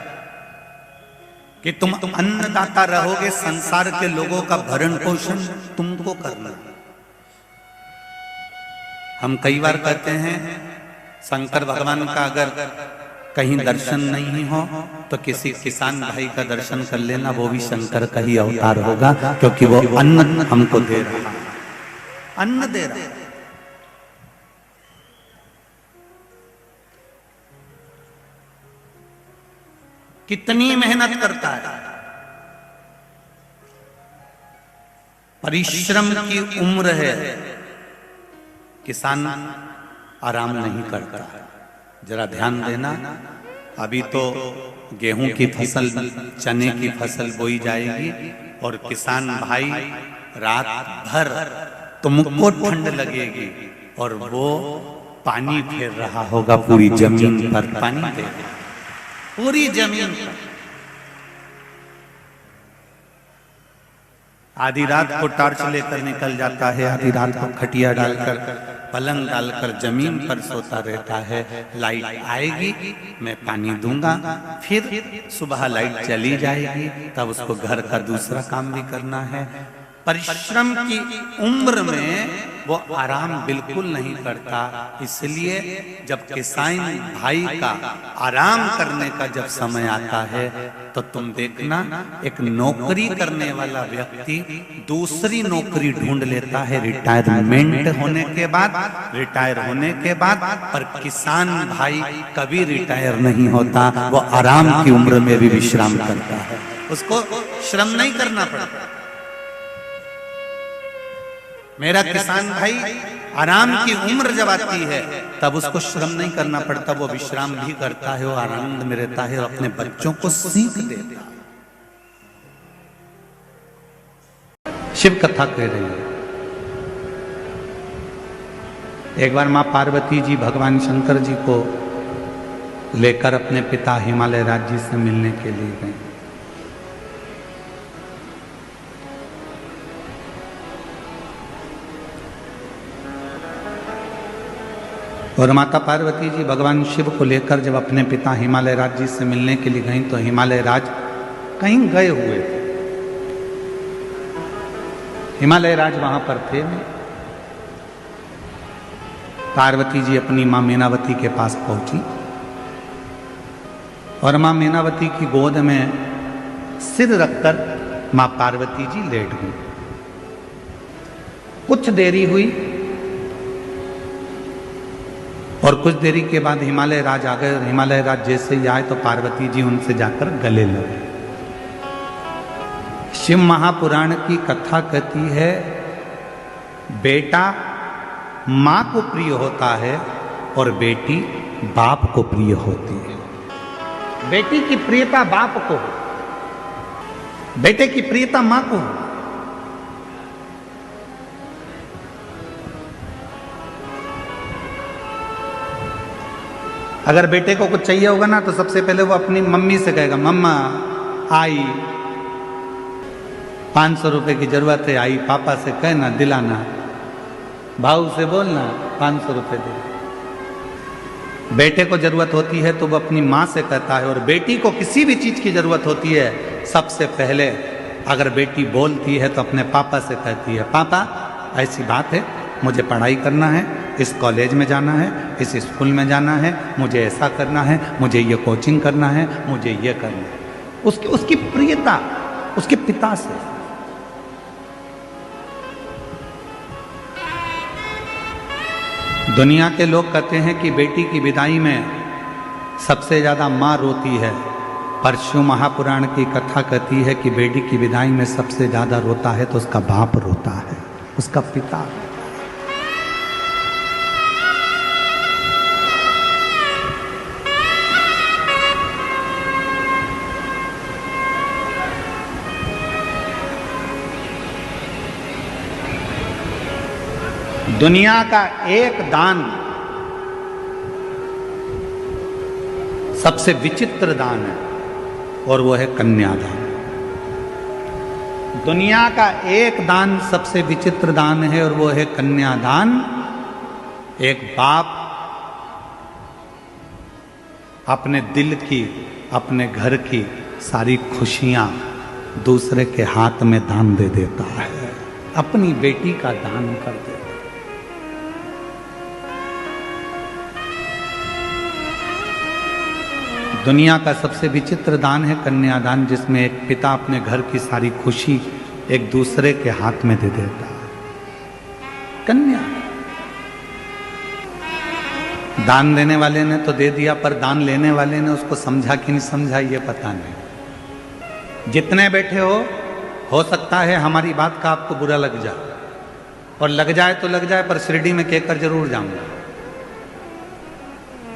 कि तुम अन्नदाता रहोगे, संसार के लोगों का भरण पोषण तुमको करना। हम कई बार कहते हैं शंकर भगवान का अगर कहीं दर्शन नहीं हो तो किसी किसान भाई का दर्शन कर लेना, वो भी शंकर का ही अवतार होगा, क्योंकि वो अन्न हमको दे रहा है, अन्न दे रहा है। कितनी मेहनत करता है, परिश्रम की उम्र है, किसान आराम नहीं करता है। जरा ध्यान देना, अभी तो गेहूं की फसल, चने की फसल बोई जाएगी और किसान भाई रात भर तुमको ठंड लगेगी और वो पानी फेर रहा होगा पूरी जमीन पर, पानी दे पूरी जमीन पर। आधी रात को टार्च लेकर निकल जाता है, आधी रात को खटिया डालकर, पलंग डालकर जमीन पर सोता रहता है। लाइट आएगी, मैं पानी दूंगा, फिर सुबह लाइट चली जाएगी, तब उसको घर का दूसरा काम भी करना है। परिश्रम की उम्र में वो आराम बिल्कुल नहीं करता। इसलिए जब किसान भाई का आराम करने का जब समय आता है तो तुम देखना, एक नौकरी करने वाला व्यक्ति दूसरी नौकरी ढूंढ लेता है रिटायरमेंट होने के बाद, रिटायर होने के बाद। पर किसान भाई कभी रिटायर नहीं होता, वो आराम की उम्र में भी विश्राम करता है, उसको श्रम नहीं करना पड़ता। मेरा किसान भाई आराम की उम्र जब आती है तब उसको श्रम नहीं करना पड़ता, वो विश्राम भी करता है, वो आनंद में रहता है और अपने बच्चों को सीख देता है। शिव कथा कह रही है। एक बार मां पार्वती जी भगवान शंकर जी को लेकर अपने पिता हिमालय राज जी से मिलने के लिए गए। और माता पार्वती जी भगवान शिव को लेकर जब अपने पिता हिमालय राज जी से मिलने के लिए गई तो हिमालय राज कहीं गए हुए थे। हिमालय राज वहां पर थे नहीं। पार्वती जी अपनी मां मीनावती के पास पहुंची और मां मीनावती की गोद में सिर रखकर मां पार्वती जी लेट गई। कुछ देरी हुई और कुछ देरी के बाद हिमालय राज आ गए और हिमालय राज जैसे ही आए तो पार्वती जी उनसे जाकर गले लगे। शिव महापुराण की कथा कहती है, बेटा मां को प्रिय होता है और बेटी बाप को प्रिय होती है। बेटी की प्रियता बाप को, बेटे की प्रियता मां को। अगर बेटे को कुछ चाहिए होगा ना तो सबसे पहले वो अपनी मम्मी से कहेगा, मम्मा आई 500 रुपए की जरूरत है, आई पापा से कहना दिलाना, भाऊ से बोलना 500 रुपए दे। बेटे को जरूरत होती है तो वो अपनी माँ से कहता है, और बेटी को किसी भी चीज की जरूरत होती है सबसे पहले अगर बेटी बोलती है तो अपने पापा से कहती है, पापा ऐसी बात है, मुझे पढ़ाई करना है, इस कॉलेज में जाना है, इस स्कूल में जाना है, मुझे ऐसा करना है, मुझे ये कोचिंग करना है, मुझे ये करना है। उसकी प्रियता उसके पिता से। दुनिया के लोग कहते हैं कि बेटी की विदाई में सबसे ज्यादा मां रोती है, पर शिव महापुराण की कथा कहती है कि बेटी की विदाई में सबसे ज्यादा रोता है तो उसका बाप रोता है, उसका पिता। दुनिया का एक दान सबसे विचित्र दान है और वो है कन्यादान। दुनिया का एक दान सबसे विचित्र दान है और वो है कन्यादान। एक बाप अपने दिल की, अपने घर की सारी खुशियां दूसरे के हाथ में दान दे देता है, अपनी बेटी का दान कर देता है। दुनिया का सबसे विचित्र दान है कन्यादान, जिसमें एक पिता अपने घर की सारी खुशी एक दूसरे के हाथ में दे देता है। कन्या दान देने वाले ने तो दे दिया, पर दान लेने वाले ने उसको समझा कि नहीं समझा ये पता नहीं। जितने बैठे हो सकता है हमारी बात का आपको बुरा लग जाए, और लग जाए तो लग जाए, पर शिरडी में कहकर जरूर जाऊंगा।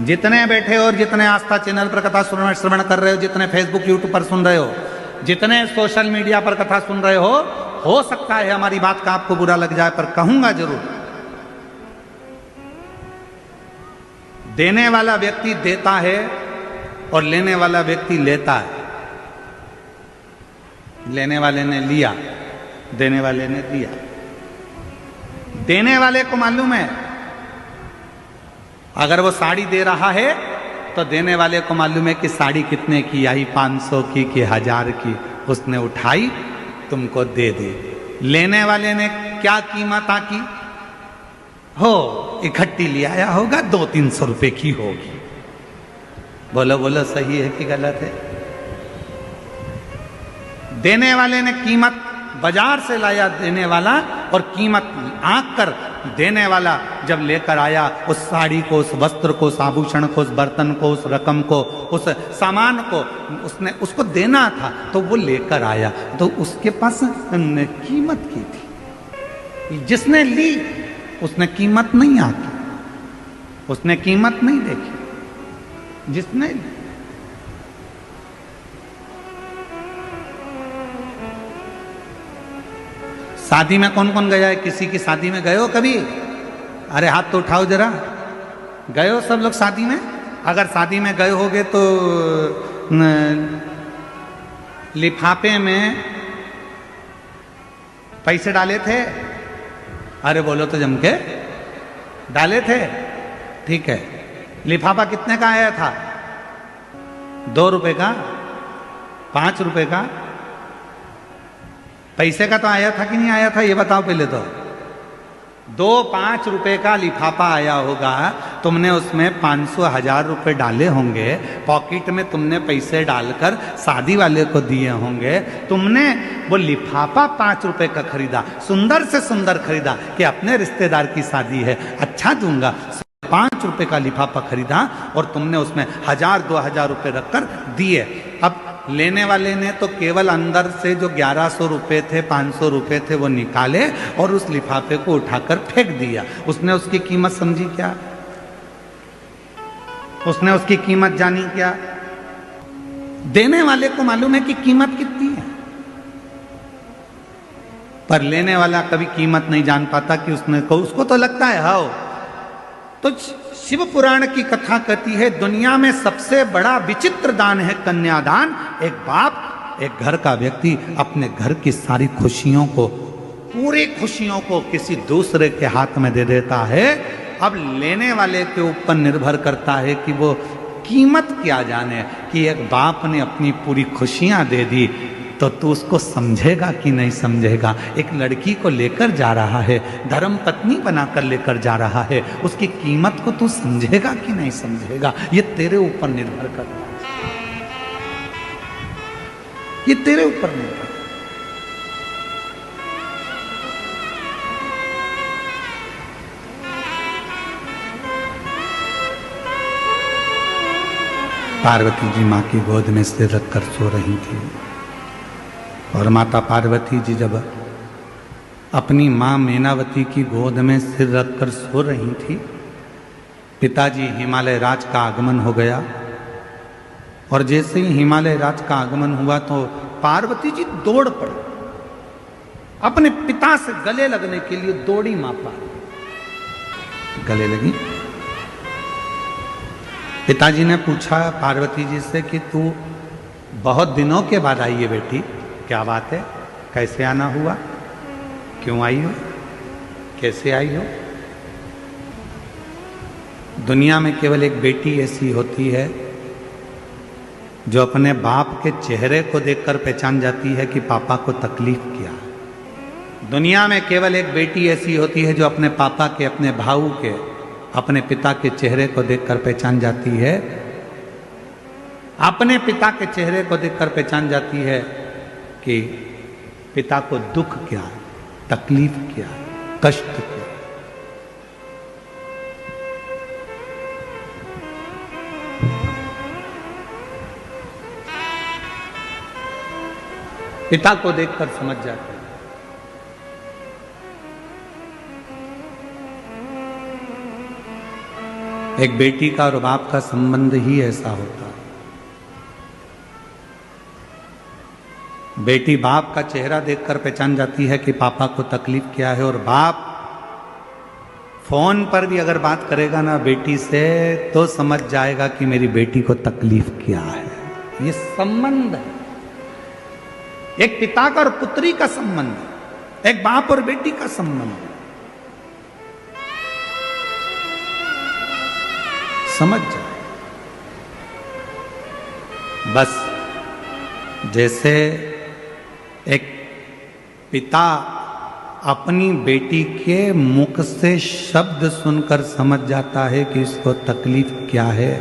जितने बैठे हो और जितने आस्था चैनल पर कथा श्रवण कर रहे हो, जितने फेसबुक यूट्यूब पर सुन रहे हो, जितने सोशल मीडिया पर कथा सुन रहे हो सकता है हमारी बात का आपको बुरा लग जाए, पर कहूंगा जरूर। देने वाला व्यक्ति देता है और लेने वाला व्यक्ति लेता है। लेने वाले ने लिया, देने वाले ने दिया। देने वाले को मालूम है अगर वो साड़ी दे रहा है तो देने वाले को मालूम है कि साड़ी कितने की आई, 500 की कि 1000 की। उसने उठाई, तुमको दे दी। लेने वाले ने क्या कीमत आकी हो, इकट्ठी ले आया होगा, 200-300 रुपए की होगी। बोलो बोलो, सही है कि गलत है? देने वाले ने कीमत बाजार से लाया देने वाला, और कीमत आंक कर देने वाला जब लेकर आया उस साड़ी को, उस वस्त्र को, उस आभूषण को, उस बर्तन को, उस रकम को, उस सामान को, उसने उसको देना था तो वो लेकर आया, तो उसके पास कीमत की थी। जिसने ली उसने कीमत नहीं आकी, उसने कीमत नहीं देखी। जिसने शादी में कौन कौन गया है? किसी की शादी में गए हो कभी? अरे हाथ तो उठाओ जरा। गए हो सब लोग शादी में? अगर शादी में गए होगे तो लिफाफे में पैसे डाले थे? अरे बोलो तो जम के, डाले थे? ठीक है। लिफाफा कितने का आया था? 2 रुपए का? 5 रुपए का? पैसे का तो आया था कि नहीं आया था, ये बताओ पहले तो। 2-5 रुपए का लिफाफा आया होगा, तुमने उसमें 500-1000 रुपए डाले होंगे, पॉकेट में तुमने पैसे डालकर शादी वाले को दिए होंगे। तुमने वो लिफाफा 5 रुपए का खरीदा, सुंदर से सुंदर खरीदा कि अपने रिश्तेदार की शादी है, अच्छा दूंगा। 5 रुपए का लिफाफा खरीदा और तुमने उसमें 1000-2000 रुपए रखकर दिए। अब लेने वाले ने तो केवल अंदर से जो 1100 रुपए थे, 500 रुपए थे, वो निकाले और उस लिफाफे को उठाकर फेंक दिया। उसने उसकी कीमत समझी क्या? उसने उसकी कीमत जानी क्या? देने वाले को मालूम है कि कीमत कितनी है, पर लेने वाला कभी कीमत नहीं जान पाता कि उसको तो लगता है हाओ। तो शिव पुराण की कथा कहती है दुनिया में सबसे बड़ा विचित्र दान है कन्यादान। एक बाप, एक घर का व्यक्ति अपने घर की सारी खुशियों को, पूरी खुशियों को किसी दूसरे के हाथ में दे देता है। अब लेने वाले के ऊपर निर्भर करता है कि वो कीमत क्या जाने, कि एक बाप ने अपनी पूरी खुशियां दे दी तो तू उसको समझेगा कि नहीं समझेगा। एक लड़की को लेकर जा रहा है, धर्म पत्नी बनाकर लेकर जा रहा है, उसकी कीमत को तू समझेगा कि नहीं समझेगा, ये तेरे ऊपर निर्भर करता है। ये तेरे ऊपर निर्भर। पार्वती जी माँ की गोद में सिर रखकर सो रही थी, और माता पार्वती जी जब अपनी माँ मैनावती की गोद में सिर रखकर सो रही थी, पिताजी हिमालय राज का आगमन हो गया। और जैसे ही हिमालय राज का आगमन हुआ तो पार्वती जी दौड़ पड़ी, अपने पिता से गले लगने के लिए दौड़ी। माँ पार्वती गले लगी। पिताजी ने पूछा पार्वती जी से कि तू बहुत दिनों के बाद आई है बेटी, क्या बात है, कैसे आना हुआ, क्यों आई हो, कैसे आई हो? दुनिया में केवल एक बेटी ऐसी होती है जो अपने बाप के चेहरे को देखकर पहचान जाती है कि पापा को तकलीफ क्या है। दुनिया में केवल एक बेटी ऐसी होती है जो अपने पापा के, अपने भाऊ के, अपने पिता के चेहरे को देखकर पहचान जाती है, अपने पिता के चेहरे को देखकर पहचान जाती है कि पिता को दुख क्या है, तकलीफ क्या है, कष्ट क्या है। पिता को देखकर समझ जाते हैं। एक बेटी का और बाप का संबंध ही ऐसा होता है। बेटी बाप का चेहरा देखकर पहचान जाती है कि पापा को तकलीफ क्या है, और बाप फोन पर भी अगर बात करेगा ना बेटी से तो समझ जाएगा कि मेरी बेटी को तकलीफ क्या है। ये संबंध है, एक पिता का और पुत्री का संबंध, एक बाप और बेटी का संबंध। समझ जाए। बस जैसे एक पिता अपनी बेटी के मुख से शब्द सुनकर समझ जाता है कि इसको तकलीफ क्या है,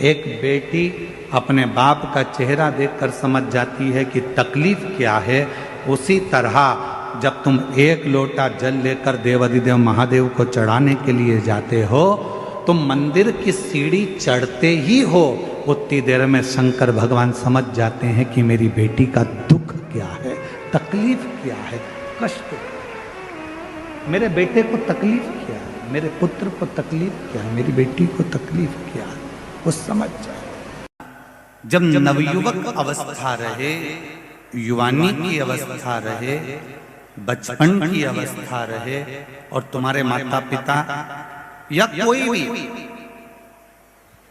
एक बेटी अपने बाप का चेहरा देखकर समझ जाती है कि तकलीफ क्या है। उसी तरह जब तुम एक लोटा जल लेकर देवाधिदेव महादेव को चढ़ाने के लिए जाते हो, तुम मंदिर की सीढ़ी चढ़ते ही हो, उतनी देर में शंकर भगवान समझ जाते हैं कि मेरी बेटी का दुख क्या है, तकलीफ क्या है, कष्ट क्या है, मेरे बेटे को तकलीफ क्या है, मेरे पुत्र को तकलीफ क्या है, मेरी बेटी को तकलीफ क्या है, वो समझ जाए। जब नवयुवक अवस्था रहे, युवानी की अवस्था रहे, बचपन की अवस्था रहे, और तुम्हारे माता पिता या कोई भी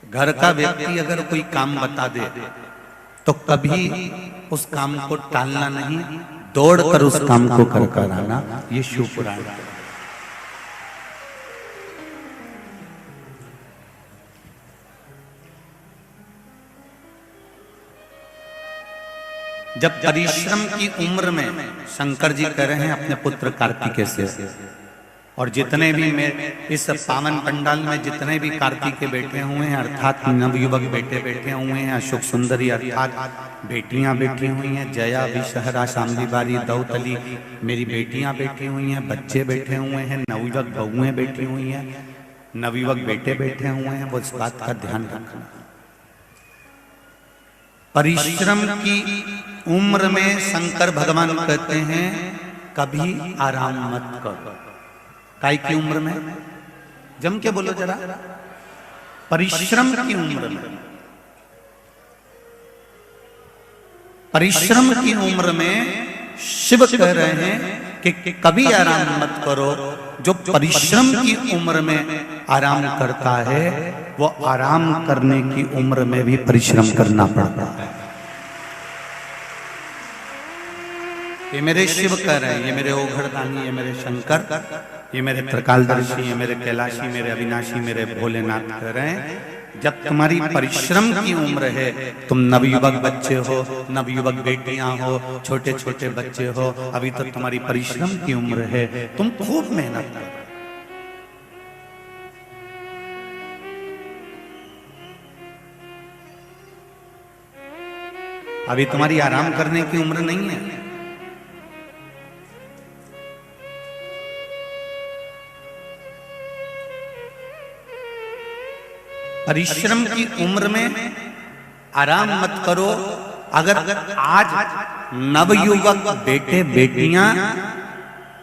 घर का व्यक्ति अगर कोई काम बता दे तो कभी उस काम को टालना नहीं, दौड़कर उस काम को कर आना। ये शिव पुराण है। जब परिश्रम की उम्र में शंकर जी कह रहे हैं अपने पुत्र कार्तिकेय से, और जितने भी इस पावन पंडाल में जितने भी कार्तिक के बैठे हुए हैं, अर्थात नवयुवक बैठे हुए हैं, अशोक सुंदरी अर्थात बेटियां बैठी हुई हैं, जया, विषहरा, शामली बारी, दौतली, मेरी बेटियां बैठी हुई हैं, बच्चे बैठे हुए हैं, नवयुवक बहुएं बैठी हुई हैं, नवयुवक बेटे बैठे हुए हैं। वो इस बात का ध्यान रखना, परिश्रम की उम्र में शंकर भगवान कहते हैं कभी आराम मत करो। काय की उम्र में? जम के बोलो जरा। परिश्रम की उम्र में, परिश्रम की उम्र में शिव कह रहे हैं कि कभी आराम मत करो। जो परिश्रम की उम्र में आराम करता है वो आराम करने की उम्र में भी परिश्रम करना पड़ता है। ये मेरे शिव कह रहे हैं, ये मेरे ओघड़दानी, ये मेरे शंकर, ये मेरे त्रिकालदर्शी, ये मेरे कैलाशी, मेरे अविनाशी, मेरे भोलेनाथ कह रहे हैं जब तुम्हारी परिश्रम की उम्र है, तुम नवयुवक बच्चे हो, नवयुवक बेटियां हो, छोटे छोटे बच्चे हो, अभी तो तुम्हारी परिश्रम की उम्र है, तुम खूब मेहनत करो। अभी तुम्हारी आराम करने की उम्र नहीं है। परिश्रम की उम्र में आराम मत करो। अगर आज नवयुवक बेटे बेटियां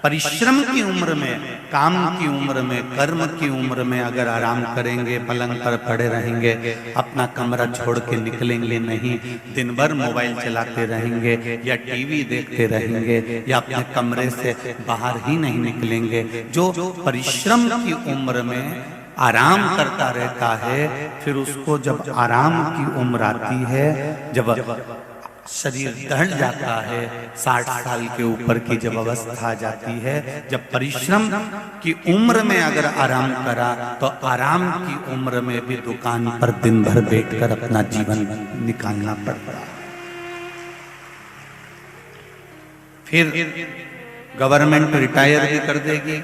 परिश्रम की उम्र में, काम की उम्र में, कर्म की उम्र में अगर आराम करेंगे, पलंग पर पड़े रहेंगे, अपना कमरा छोड़ के निकलेंगे नहीं, दिन भर मोबाइल चलाते रहेंगे या टीवी देखते रहेंगे या अपने कमरे से बाहर ही नहीं निकलेंगे, जो परिश्रम की उम्र में आराम करता रहता है, फिर उसको जब आराम की उम्र आती है, जब शरीर ढल जाता है, 60 साल के ऊपर की जब अवस्था आ जाती है, जब परिश्रम की उम्र में अगर आराम करा तो आराम की उम्र में भी दुकान पर दिन भर बैठकर अपना जीवन निकालना पड़ता है। फिर गवर्नमेंट रिटायर भी कर देगी।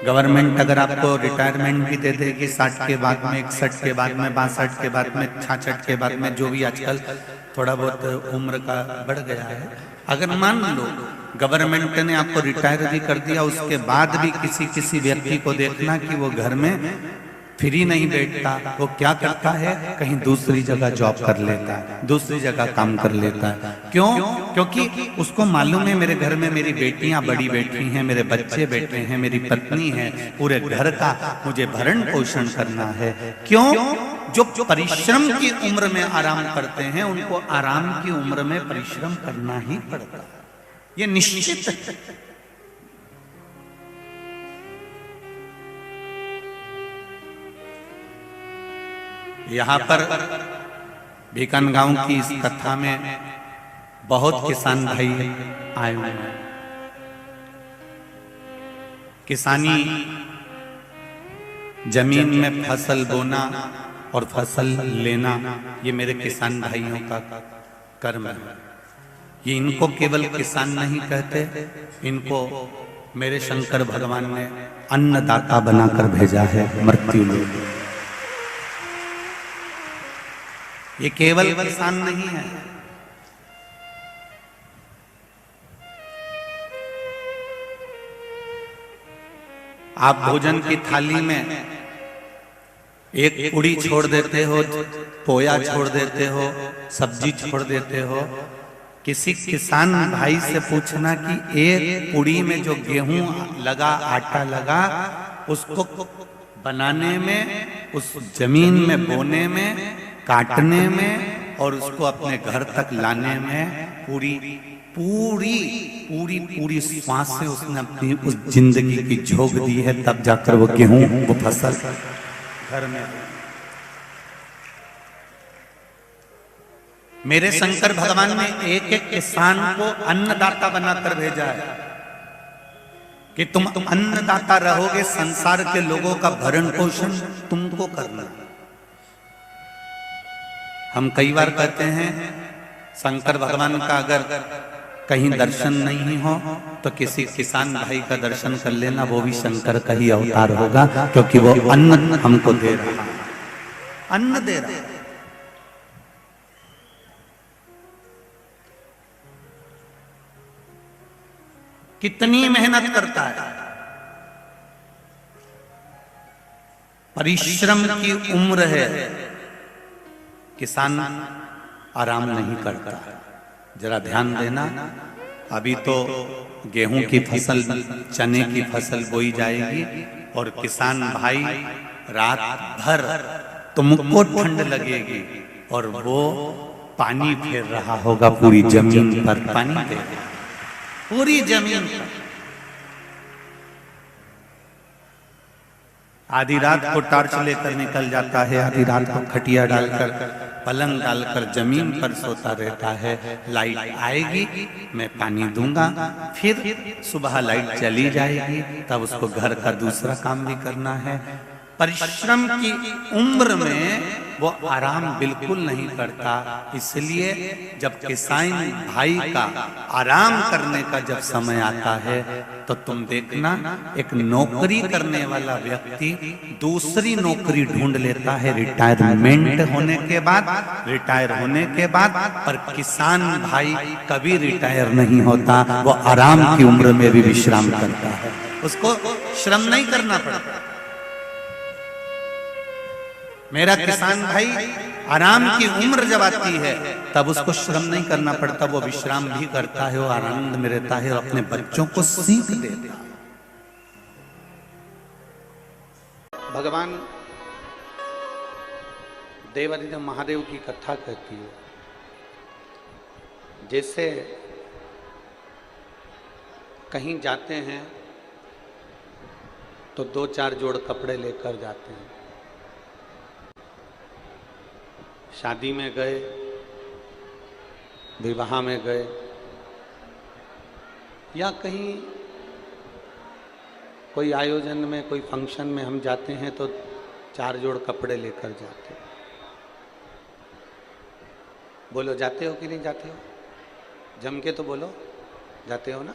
गवर्नमेंट अगर आपको रिटायरमेंट भी दे देगी 60 के बाद में, 61 के बाद में, 62 के बाद में, 66 के बाद में, जो भी आजकल थोड़ा बहुत उम्र का बढ़ गया है, अगर मान लो गवर्नमेंट ने आपको रिटायर भी कर दिया, उसके बाद भी किसी व्यक्ति को देखना कि वो घर में फ्री नहीं बैठता, वो क्या करता है, कहीं दूसरी जगह जॉब कर लेता है, दूसरी जगह काम कर लेता है। क्यों? क्योंकि उसको मालूम है मेरे घर में मेरी बेटियां बड़ी बैठी हैं, मेरे बच्चे बैठे हैं, मेरी पत्नी है, पूरे घर का मुझे भरण पोषण करना है। क्यों? जो परिश्रम की उम्र में आराम करते हैं उनको आराम की उम्र में परिश्रम करना ही पड़ता है, ये निश्चित है। यहाँ पर बीकानगांव की इस कथा में बहुत किसान भाई आए हुए हैं। किसानी जमीन में फसल बोना और फसल लेना, ये मेरे किसान भाइयों का कर्म है। ये इनको केवल किसान नहीं कहते, इनको मेरे शंकर भगवान ने अन्नदाता बनाकर भेजा है मृत्यु लोक। ये केवल किसान नहीं है, आप भोजन की थाली में एक पूड़ी छोड़ देते हो, पोया छोड़ देते हो, सब्जी छोड़ देते हो। किसी किसान भाई से पूछना कि एक पूड़ी में जो गेहूं लगा, आटा लगा, उसको बनाने में, उस जमीन में बोने में, काटने में और उसको अपने घर तक लाने में पूरी पूरी पूरी पूरी श्वास से उसने अपनी उस जिंदगी की झोंक दी है, तब जाकर वो गेहूं, वो फसल घर में। मेरे शंकर भगवान ने एक एक किसान को अन्नदाता बनाकर भेजा है कि तुम अन्नदाता रहोगे, संसार के लोगों का भरण पोषण तुमको करना। हम कई बार कहते हैं शंकर भगवान का अगर कहीं दर्शन नहीं हो तो किसी किसान भाई का दर्शन कर लेना, वो भी शंकर का ही अवतार होगा, क्योंकि वो अन्न हमको दे रहा है, अन्न दे रहा है। कितनी मेहनत करता है, परिश्रम की उम्र है, किसान आराम नहीं करता। जरा ध्यान देना, अभी तो गेहूं की फसल, चने की फसल बोई जाएगी और किसान भाई रात भर तुमको ठंड लगेगी और वो पानी फेर रहा होगा पूरी जमीन पर, पानी दे पूरी जमीन पर। आधी रात को टार्च लेकर निकल जाता है, आधी रात को खटिया डालकर, पलंग डालकर जमीन पर सोता रहता है। लाइट आएगी, मैं पानी दूंगा, फिर सुबह लाइट चली जाएगी, तब उसको घर का दूसरा काम भी करना है। परिश्रम की उम्र में वो आराम बिल्कुल नहीं करता। इसलिए जब किसान भाई का आराम करने का जब समय आता है तो तुम देखना, एक नौकरी करने वाला व्यक्ति दूसरी नौकरी ढूंढ लेता है रिटायरमेंट होने के बाद, रिटायर होने के बाद। पर किसान भाई कभी रिटायर नहीं होता, वो आराम की उम्र में भी विश्राम करता है, उसको श्रम नहीं करना पड़ता। मेरा किसान भाई आराम की उम्र जब आती है तब उसको श्रम नहीं करना पड़ता, वो विश्राम भी करता है, वो आनंद में रहता है और अपने बच्चों को सीख देता है। भगवान देवादिदेव महादेव की कथा कहती है, जैसे कहीं जाते हैं तो 2-4 जोड़ कपड़े लेकर जाते हैं। शादी में गए, विवाह में गए, या कहीं कोई आयोजन में, कोई फंक्शन में हम जाते हैं तो 4 जोड़ कपड़े लेकर जाते हैं। बोलो, जाते हो कि नहीं जाते हो? जम के तो बोलो, जाते हो ना?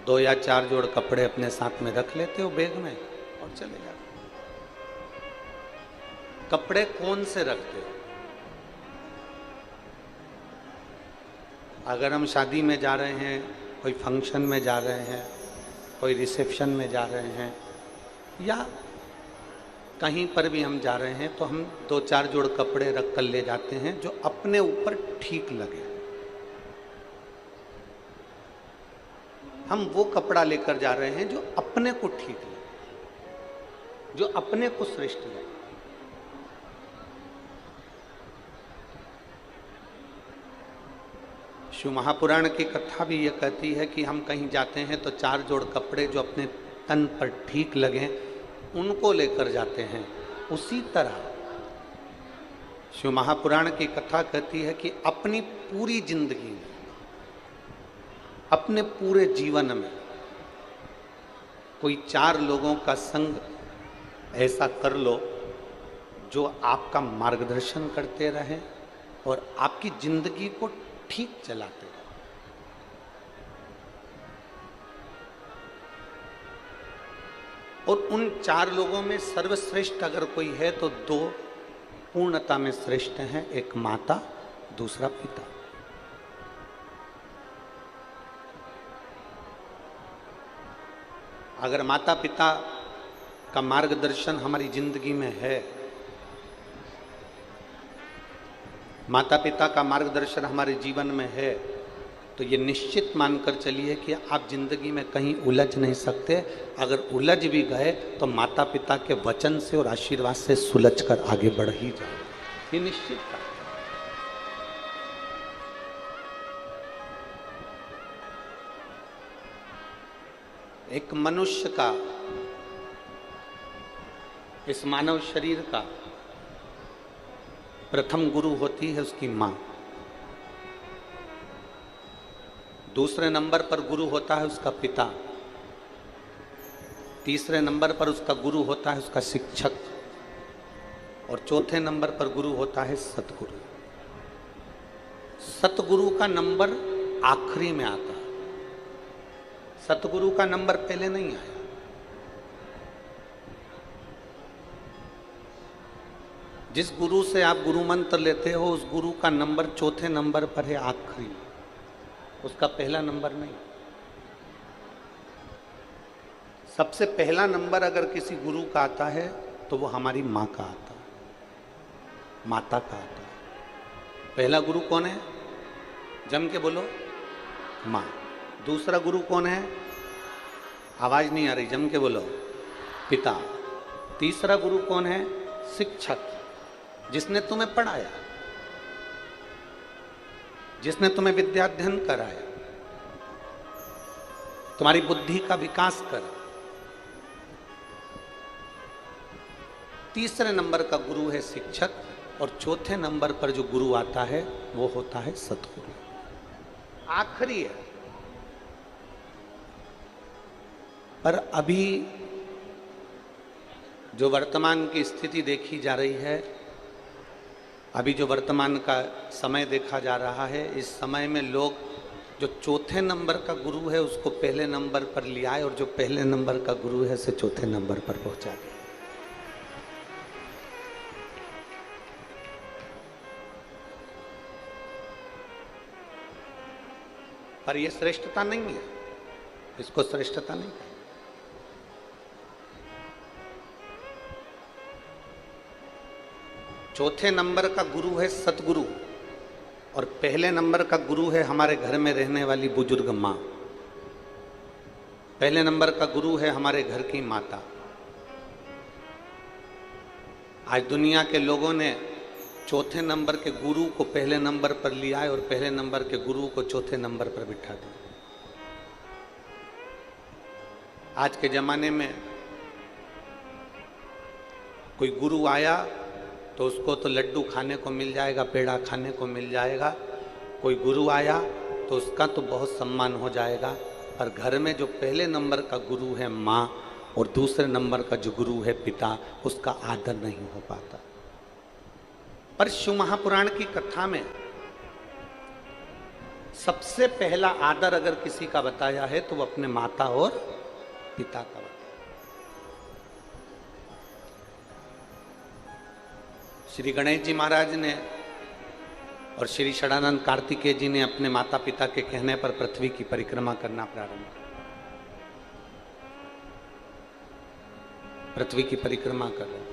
2 या 4 जोड़ कपड़े अपने साथ में रख लेते हो बैग में और चले जाते हो। कपड़े कौन से रखते हो? अगर हम शादी में जा रहे हैं, कोई फंक्शन में जा रहे हैं, कोई रिसेप्शन में जा रहे हैं, या कहीं पर भी हम जा रहे हैं, तो हम 2-4 जोड़ कपड़े रख कर ले जाते हैं जो अपने ऊपर ठीक लगे। हम वो कपड़ा लेकर जा रहे हैं जो अपने को ठीक लगे, जो अपने को श्रेष्ठ लगे। शिव महापुराण की कथा भी ये कहती है कि हम कहीं जाते हैं तो 4 जोड़ कपड़े जो अपने तन पर ठीक लगे उनको लेकर जाते हैं। उसी तरह शिव महापुराण की कथा कहती है कि अपनी पूरी जिंदगी में, अपने पूरे जीवन में कोई 4 लोगों का संग ऐसा कर लो जो आपका मार्गदर्शन करते रहें और आपकी जिंदगी को ठीक चलाते रहें। और उन 4 लोगों में सर्वश्रेष्ठ अगर कोई है तो 2 पूर्णता में श्रेष्ठ हैं, एक माता, दूसरा पिता। अगर माता पिता का मार्गदर्शन हमारी जिंदगी में है, माता पिता का मार्गदर्शन हमारे जीवन में है, तो ये निश्चित मानकर चलिए कि आप जिंदगी में कहीं उलझ नहीं सकते। अगर उलझ भी गए तो माता पिता के वचन से और आशीर्वाद से सुलझ कर आगे बढ़ ही जाए, ये निश्चित है। एक मनुष्य का, इस मानव शरीर का प्रथम गुरु होती है उसकी मां, दूसरे नंबर पर गुरु होता है उसका पिता, तीसरे नंबर पर उसका गुरु होता है उसका शिक्षक, और चौथे नंबर पर गुरु होता है सतगुरु। सतगुरु का नंबर आखिरी में आता है, सतगुरु का नंबर पहले नहीं आया। जिस गुरु से आप गुरु मंत्र लेते हो उस गुरु का नंबर चौथे नंबर पर है, आखिरी, उसका पहला नंबर नहीं। सबसे पहला नंबर अगर किसी गुरु का आता है तो वो हमारी माँ का आता है, माता का आता है। पहला गुरु कौन है? जम के बोलो, माँ। दूसरा गुरु कौन है? आवाज नहीं आ रही, जम के बोलो, पिता। तीसरा गुरु कौन है? शिक्षक, जिसने तुम्हें पढ़ाया, जिसने तुम्हें विद्याध्ययन कराया, तुम्हारी बुद्धि का विकास करा। तीसरे नंबर का गुरु है शिक्षक, और चौथे नंबर पर जो गुरु आता है वो होता है सतगुरु, आखिरी है। पर अभी जो वर्तमान की स्थिति देखी जा रही है, अभी जो वर्तमान का समय देखा जा रहा है, इस समय में लोग जो चौथे नंबर का गुरु है उसको पहले नंबर पर ले आए, और जो पहले नंबर का गुरु है उसे चौथे नंबर पर पहुंचा दिया। पर यह श्रेष्ठता नहीं है, इसको श्रेष्ठता नहीं है। चौथे नंबर का गुरु है सतगुरु, और पहले नंबर का गुरु है हमारे घर में रहने वाली बुजुर्ग माँ। पहले नंबर का गुरु है हमारे घर की माता। आज दुनिया के लोगों ने चौथे नंबर के गुरु को पहले नंबर पर लिया है और पहले नंबर के गुरु को चौथे नंबर पर बिठा दिया। आज के जमाने में कोई गुरु आया तो उसको तो लड्डू खाने को मिल जाएगा, पेड़ा खाने को मिल जाएगा। कोई गुरु आया तो उसका तो बहुत सम्मान हो जाएगा, पर घर में जो पहले नंबर का गुरु है माँ और दूसरे नंबर का जो गुरु है पिता, उसका आदर नहीं हो पाता। पर शिव महापुराण की कथा में सबसे पहला आदर अगर किसी का बताया है तो वो अपने माता और पिता का बताया। श्री गणेश जी महाराज ने और श्री षडानंद कार्तिकेय जी ने अपने माता पिता के कहने पर पृथ्वी की परिक्रमा करना प्रारंभ किया। पृथ्वी की परिक्रमा कर रहे हैं।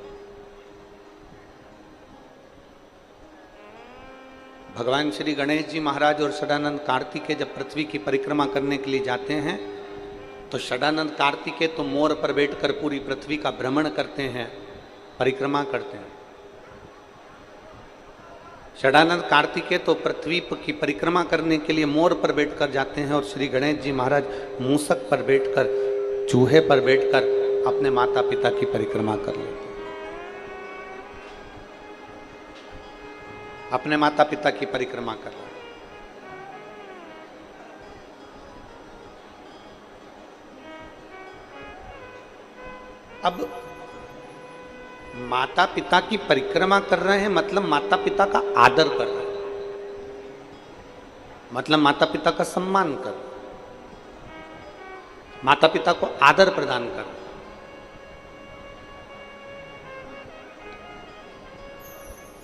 भगवान श्री गणेश जी महाराज और षडानंद कार्तिकेय जब पृथ्वी की परिक्रमा करने के लिए जाते हैं तो षडानंद कार्तिकेय तो मोर पर बैठकर पूरी पृथ्वी का भ्रमण करते हैं, परिक्रमा करते हैं। षडानंद कार्तिकेय तो पृथ्वी की परिक्रमा करने के लिए मोर पर बैठकर जाते हैं और श्री गणेश जी महाराज मूसक पर बैठकर, चूहे पर बैठकर अपने माता पिता की परिक्रमा कर लेते हैं, अपने माता पिता की परिक्रमा कर रहे हैं। अब माता पिता की परिक्रमा कर रहे हैं मतलब माता पिता का आदर कर रहे हैं, मतलब माता पिता का सम्मान कर रहे हैं, माता पिता को आदर प्रदान कर रहे हैं।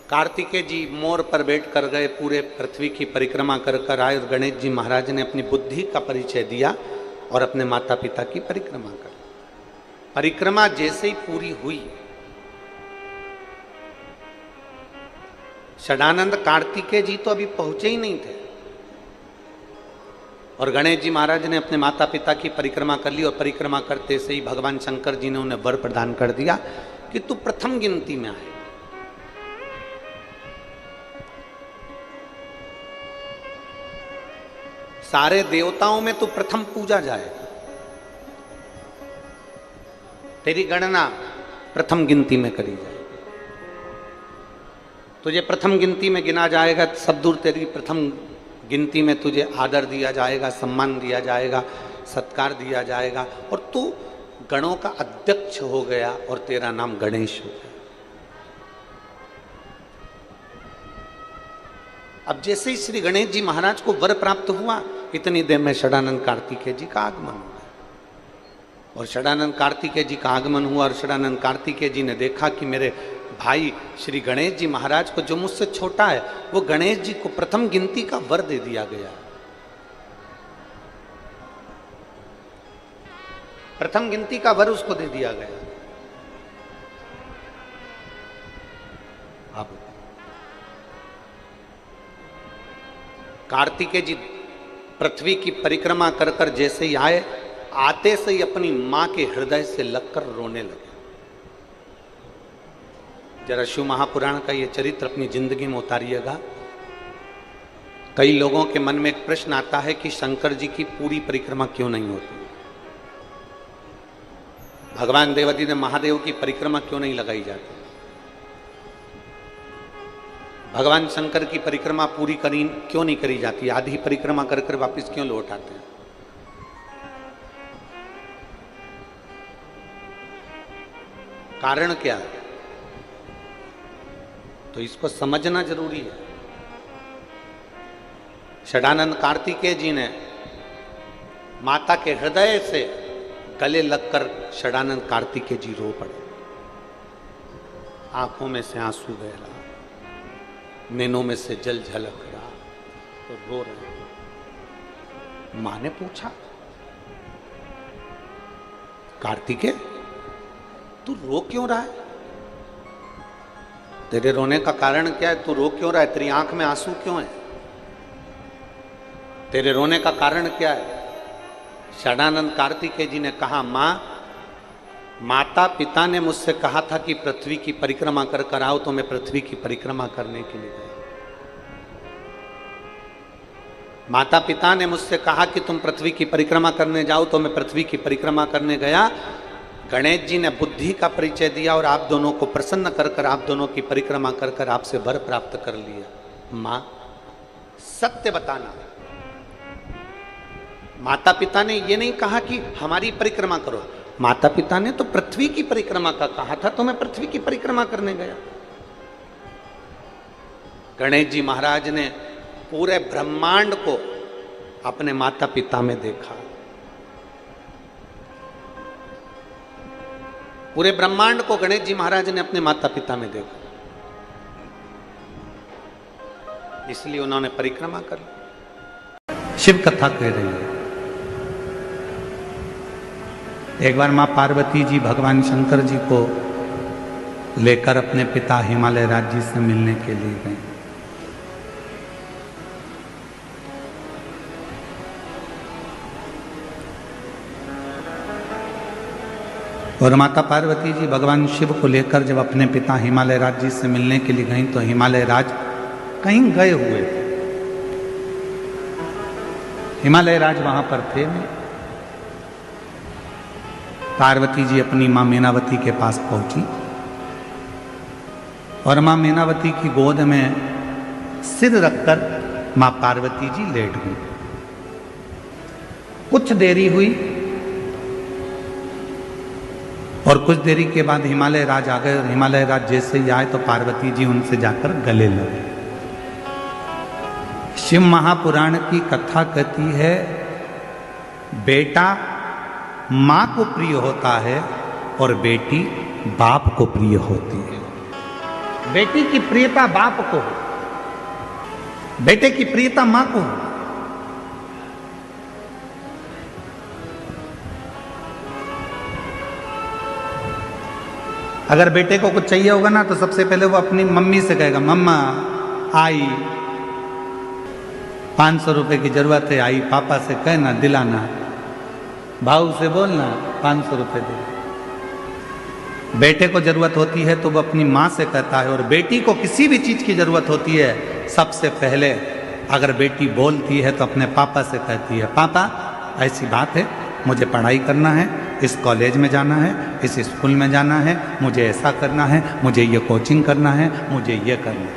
कार्तिकेय जी मोर पर बैठ कर गए, पूरे पृथ्वी की परिक्रमा कर कर आए और गणेश जी महाराज ने अपनी बुद्धि का परिचय दिया और अपने माता पिता की परिक्रमा कर। परिक्रमा जैसे ही पूरी हुई, षडानंद कार्तिकेय जी तो अभी पहुंचे ही नहीं थे और गणेश जी महाराज ने अपने माता पिता की परिक्रमा कर ली और परिक्रमा करते से ही भगवान शंकर जी ने उन्हें वर प्रदान कर दिया कि तू प्रथम गिनती में आए। सारे देवताओं में तू प्रथम पूजा जाए, तेरी गणना प्रथम गिनती में करी जाए, तुझे प्रथम गिनती में गिना जाएगा, सब दूर तेरी प्रथम गिनती में तुझे आदर दिया जाएगा, सम्मान दिया जाएगा, सत्कार दिया जाएगा और तू गणों का अध्यक्ष हो गया और तेरा नाम गणेश हो गया। अब जैसे ही श्री गणेश जी महाराज को वर प्राप्त हुआ, इतनी देर में षडानंद कार्तिकेय जी का आगमन हुआ और षडानंद कार्तिकेय जी का आगमन हुआ और षडानंद कार्तिकेय जी ने देखा कि मेरे भाई श्री गणेश जी महाराज को, जो मुझसे छोटा है, वो गणेश जी को प्रथम गिनती का वर दे दिया गया। प्रथम गिनती का वर उसको दे दिया गया। अब कार्तिकेय जी पृथ्वी की परिक्रमा कर कर जैसे ही आए, आते से ही अपनी मां के हृदय से लगकर रोने लगे। जरा शिव महापुराण का ये चरित्र अपनी जिंदगी में उतारिएगा। कई लोगों के मन में एक प्रश्न आता है कि शंकर जी की पूरी परिक्रमा क्यों नहीं होती, भगवान देवादिदेव महादेव की परिक्रमा क्यों नहीं लगाई जाती, भगवान शंकर की परिक्रमा पूरी क्यों नहीं करी जाती, आधी परिक्रमा कर कर वापिस क्यों लौट आते हैं। कारण क्या है, तो इसको समझना जरूरी है। षडानंद कार्तिकेय जी ने माता के हृदय से गले लगकर षडानंद कार्तिकेय जी रो पड़े, आंखों में से आंसू बह रहा, नैनों में से जल झलक रहा, तो रो रहे। मां ने पूछा, कार्तिकेय तू रो क्यों रहा है, तेरे रोने का कारण क्या है, तू रो क्यों रहा है, तेरी आंख में आंसू क्यों है, तेरे रोने का कारण क्या है। षडानंद कार्तिकेय जी ने कहा, मां, माता पिता ने मुझसे कहा था कि पृथ्वी की परिक्रमा कर कर आओ, तो मैं पृथ्वी की परिक्रमा करने के लिए गया। माता पिता ने मुझसे कहा कि तुम पृथ्वी की परिक्रमा करने जाओ, तो मैं पृथ्वी की परिक्रमा करने गया। गणेश जी ने बुद्धि का परिचय दिया और आप दोनों को प्रसन्न कर कर आप दोनों की परिक्रमा कर कर आपसे वर प्राप्त कर लिया। मां, सत्य बताना। माता पिता ने ये नहीं कहा कि हमारी परिक्रमा करो, माता पिता ने तो पृथ्वी की परिक्रमा का कहा था, तो मैं पृथ्वी की परिक्रमा करने गया। गणेश जी महाराज ने पूरे ब्रह्मांड को अपने माता पिता में देखा। पूरे ब्रह्मांड को गणेश जी महाराज ने अपने माता पिता में देखा, इसलिए उन्होंने परिक्रमा कर ली। शिव कथा कह रही है। एक बार मां पार्वती जी भगवान शंकर जी को लेकर अपने पिता हिमालय राज जी से मिलने के लिए गए। और माता पार्वती जी भगवान शिव को लेकर जब अपने पिता हिमालय राज जी से मिलने के लिए गई तो हिमालय राज कहीं गए हुए थे। हिमालय राज वहां पर थे नहीं। पार्वती जी अपनी मां मीनावती के पास पहुंची और मां मीनावती की गोद में सिर रखकर मां पार्वती जी लेट गई। कुछ देरी हुई और कुछ देरी के बाद हिमालय राज आ गए और हिमालय राज जैसे ही आए तो पार्वती जी उनसे जाकर गले लगे। शिव महापुराण की कथा कहती है बेटा मां को प्रिय होता है और बेटी बाप को प्रिय होती है। बेटी की प्रियता बाप को, बेटे की प्रियता मां को। अगर बेटे को कुछ चाहिए होगा ना तो सबसे पहले वो अपनी मम्मी से कहेगा, मम्मा आई 500 रुपए की जरूरत है, आई पापा से कहना दिलाना, भाऊ से बोलना 500 रुपए दे। बेटे को जरूरत होती है तो वो अपनी माँ से कहता है, और बेटी को किसी भी चीज की जरूरत होती है सबसे पहले अगर बेटी बोलती है तो अपने पापा से कहती है, पापा ऐसी बात है, मुझे पढ़ाई करना है, इस कॉलेज में जाना है, इस स्कूल में जाना है, मुझे ऐसा करना है, मुझे ये कोचिंग करना है, मुझे ये करना है।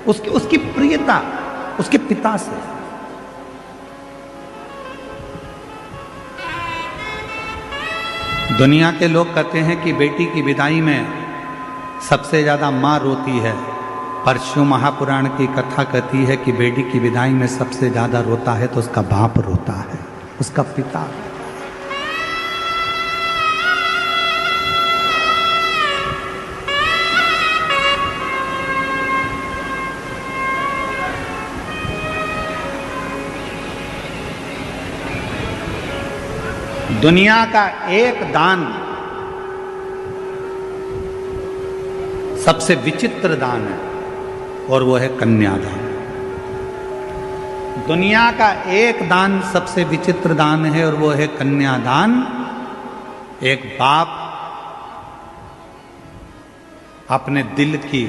उसकी प्रियता उसके पिता से। दुनिया के लोग कहते हैं कि बेटी की विदाई में सबसे ज्यादा मां रोती है, पर शिव महापुराण की कथा कहती है कि बेटी की विदाई में सबसे ज्यादा रोता है तो उसका बाप रोता है, उसका पिता। दुनिया का एक दान सबसे विचित्र दान है और वो है कन्यादान। दुनिया का एक दान सबसे विचित्र दान है और वो है कन्यादान। एक बाप अपने दिल की,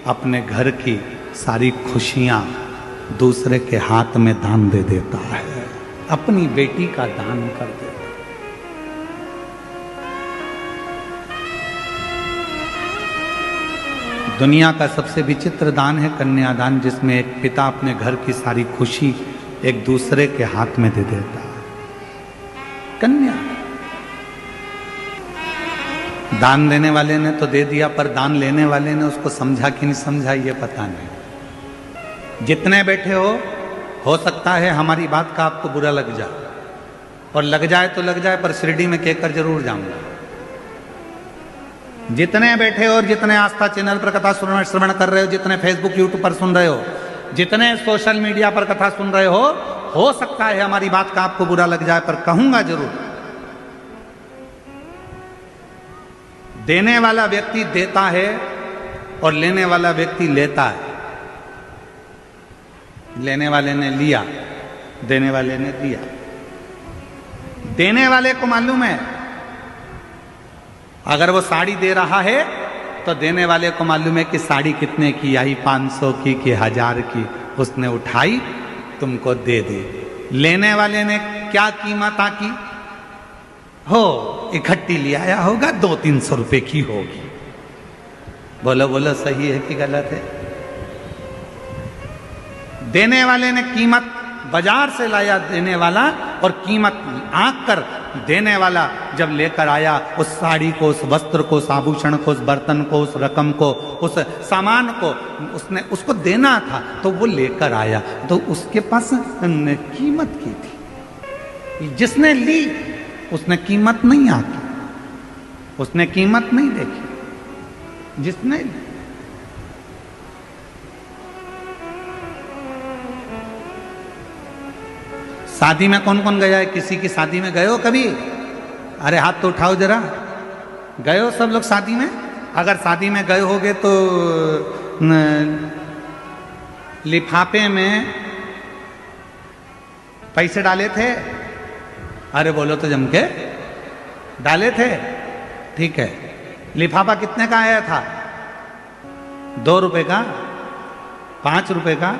अपने घर की सारी खुशियां दूसरे के हाथ में दान दे देता है, अपनी बेटी का दान कर देता है। दुनिया का सबसे विचित्र दान है कन्यादान, जिसमें एक पिता अपने घर की सारी खुशी एक दूसरे के हाथ में दे देता है। कन्या दान देने वाले ने तो दे दिया, पर दान लेने वाले ने उसको समझा कि नहीं समझा ये पता नहीं। जितने बैठे हो सकता है हमारी बात का आपको बुरा लग जाए, और लग जाए तो लग जाए, पर शिरडी में कहकर जरूर जाऊंगा। जितने बैठे हो और जितने आस्था चैनल पर कथा श्रवण कर रहे हो, जितने फेसबुक यूट्यूब पर सुन रहे हो, जितने सोशल मीडिया पर कथा सुन रहे हो सकता है हमारी बात का आपको बुरा लग जाए, पर कहूंगा जरूर। देने वाला व्यक्ति देता है और लेने वाला व्यक्ति लेता है। लेने वाले ने लिया, देने वाले ने दिया। देने वाले को मालूम है अगर वो साड़ी दे रहा है तो देने वाले को मालूम है कि साड़ी कितने की आई, 500 की कि 1000 की। उसने उठाई, तुमको दे दी। लेने वाले ने क्या कीमत आकी, हो इकट्ठी ले आया होगा, 200-300 रुपए की होगी। बोलो बोलो, सही है कि गलत है? देने वाले ने कीमत बाजार से लाया देने वाला, और कीमत आंक कर देने वाला जब लेकर आया उस साड़ी को, उस वस्त्र को, उस आभूषण को, उस बर्तन को, उस रकम को, उस सामान को, उसने उसको देना था तो वो लेकर आया, तो उसके पास कीमत की थी। जिसने ली उसने कीमत नहीं आकी, उसने कीमत नहीं देखी। जिसने शादी में कौन कौन गया है? किसी की शादी में गए हो कभी? अरे हाथ तो उठाओ जरा। गए हो सब लोग शादी में? अगर शादी में गए होगे तो लिफाफे में पैसे डाले थे? अरे बोलो तो जम के, डाले थे? ठीक है। लिफाफा कितने का आया था? 2 रुपए का? 5 रुपए का?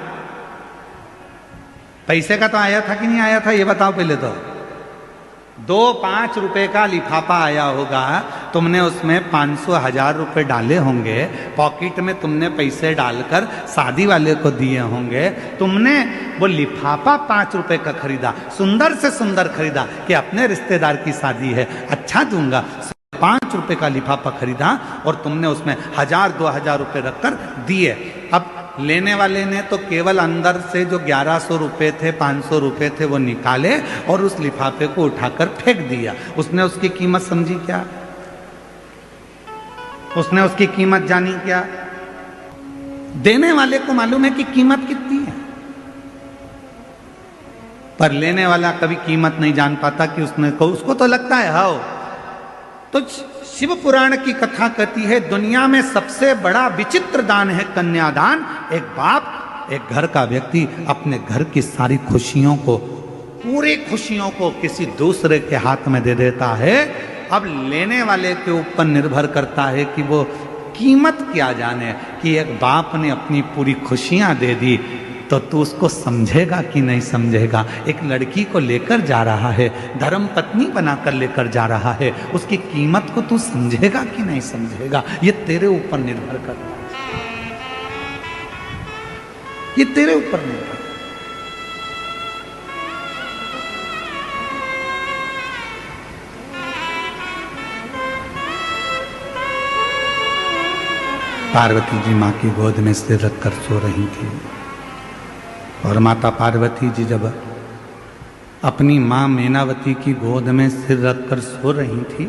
पैसे का तो आया था कि नहीं आया था, ये बताओ पहले तो। 2-5 रुपए का लिफाफा आया होगा, तुमने उसमें 500-1000 रुपए डाले होंगे, पॉकेट में तुमने पैसे डालकर शादी वाले को दिए होंगे, तुमने वो लिफाफा 5 रुपए का खरीदा, सुंदर से सुंदर खरीदा कि अपने रिश्तेदार की शादी है, अच्छा दूंगा, 5 रुपए का लिफाफा खरीदा और तुमने उसमें 1000-2000 रुपए रखकर दिए। अब लेने वाले ने तो केवल अंदर से जो 1100 रुपए थे, 500 रुपए थे, वो निकाले और उस लिफाफे को उठाकर फेंक दिया। उसने उसकी कीमत समझी क्या? उसने उसकी कीमत जानी क्या? देने वाले को मालूम है कि कीमत कितनी है, पर लेने वाला कभी कीमत नहीं जान पाता कि उसको तो लगता है हाओ। तो शिव पुराण की कथा कहती है दुनिया में सबसे बड़ा विचित्र दान है कन्यादान। एक बाप, एक घर का व्यक्ति अपने घर की सारी खुशियों को, पूरी खुशियों को किसी दूसरे के हाथ में दे देता है। अब लेने वाले के ऊपर निर्भर करता है कि वो कीमत क्या जाने कि एक बाप ने अपनी पूरी खुशियां दे दी, तो तू उसको समझेगा कि नहीं समझेगा। एक लड़की को लेकर जा रहा है, धर्म पत्नी बनाकर लेकर जा रहा है, उसकी कीमत को तू समझेगा कि नहीं समझेगा, ये तेरे ऊपर निर्भर करता है, ये तेरे ऊपर निर्भर। पार्वती जी मां की गोद में सिर रखकर सो रही थी, और माता पार्वती जी जब अपनी मां मैनावती की गोद में सिर रखकर सो रही थी,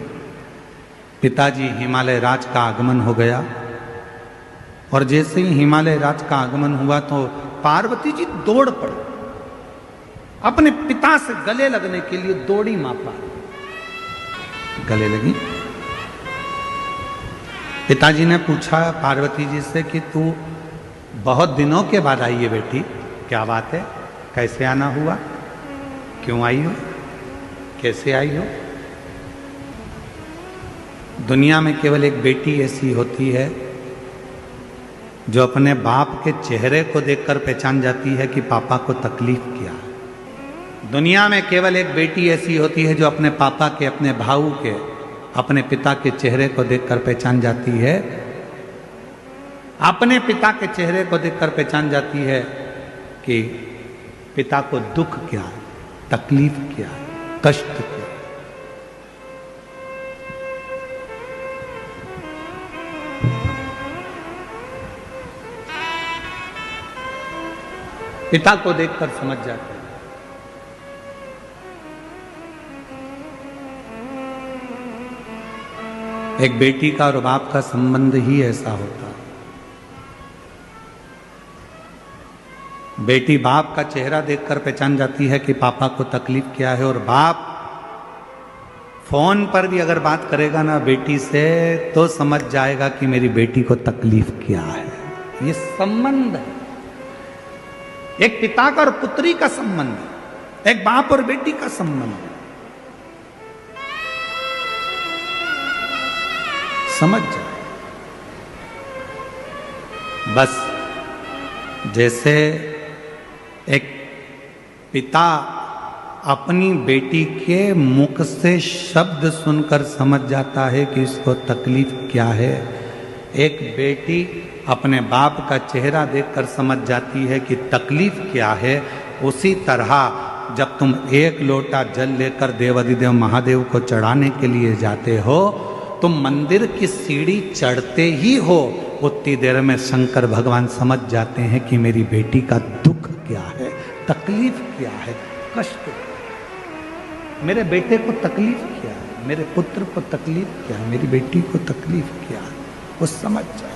पिताजी हिमालय राज का आगमन हो गया। और जैसे ही हिमालय राज का आगमन हुआ तो पार्वती जी दौड़ पड़ी, अपने पिता से गले लगने के लिए दौड़ी मां पार्वती, गले लगी। पिताजी ने पूछा पार्वती जी से कि तू बहुत दिनों के बाद आई है बेटी, क्या बात है, कैसे आना हुआ, क्यों आई हो, कैसे आई हो? दुनिया में केवल एक बेटी ऐसी होती है जो अपने बाप के चेहरे को देखकर पहचान जाती है कि पापा को तकलीफ क्या है। दुनिया में केवल एक बेटी ऐसी होती है जो अपने पापा के, अपने भाऊ के, अपने पिता के चेहरे को देखकर पहचान जाती है, अपने पिता के चेहरे को देखकर पहचान जाती है कि पिता को दुख क्या है, तकलीफ क्या है, कष्ट क्या है। पिता को देखकर समझ जाते हैं। एक बेटी का और बाप का संबंध ही ऐसा होता है। बेटी बाप का चेहरा देखकर पहचान जाती है कि पापा को तकलीफ क्या है, और बाप फोन पर भी अगर बात करेगा ना बेटी से तो समझ जाएगा कि मेरी बेटी को तकलीफ क्या है। ये संबंध है, एक पिता का और पुत्री का संबंध, एक बाप और बेटी का संबंध। समझ जाए। बस जैसे एक पिता अपनी बेटी के मुख से शब्द सुनकर समझ जाता है कि इसको तकलीफ क्या है। एक बेटी अपने बाप का चेहरा देखकर समझ जाती है कि तकलीफ क्या है। उसी तरह जब तुम एक लोटा जल लेकर देवाधिदेव महादेव को चढ़ाने के लिए जाते हो, तुम मंदिर की सीढ़ी चढ़ते ही हो, उतनी देर में शंकर भगवान समझ जाते हैं कि मेरी बेटी का दुख क्या है, तकलीफ क्या है, कष्ट क्या है। मेरे बेटे को तकलीफ क्या है, मेरे पुत्र को तकलीफ क्या है, मेरी बेटी को तकलीफ क्या है, वो समझ जाए।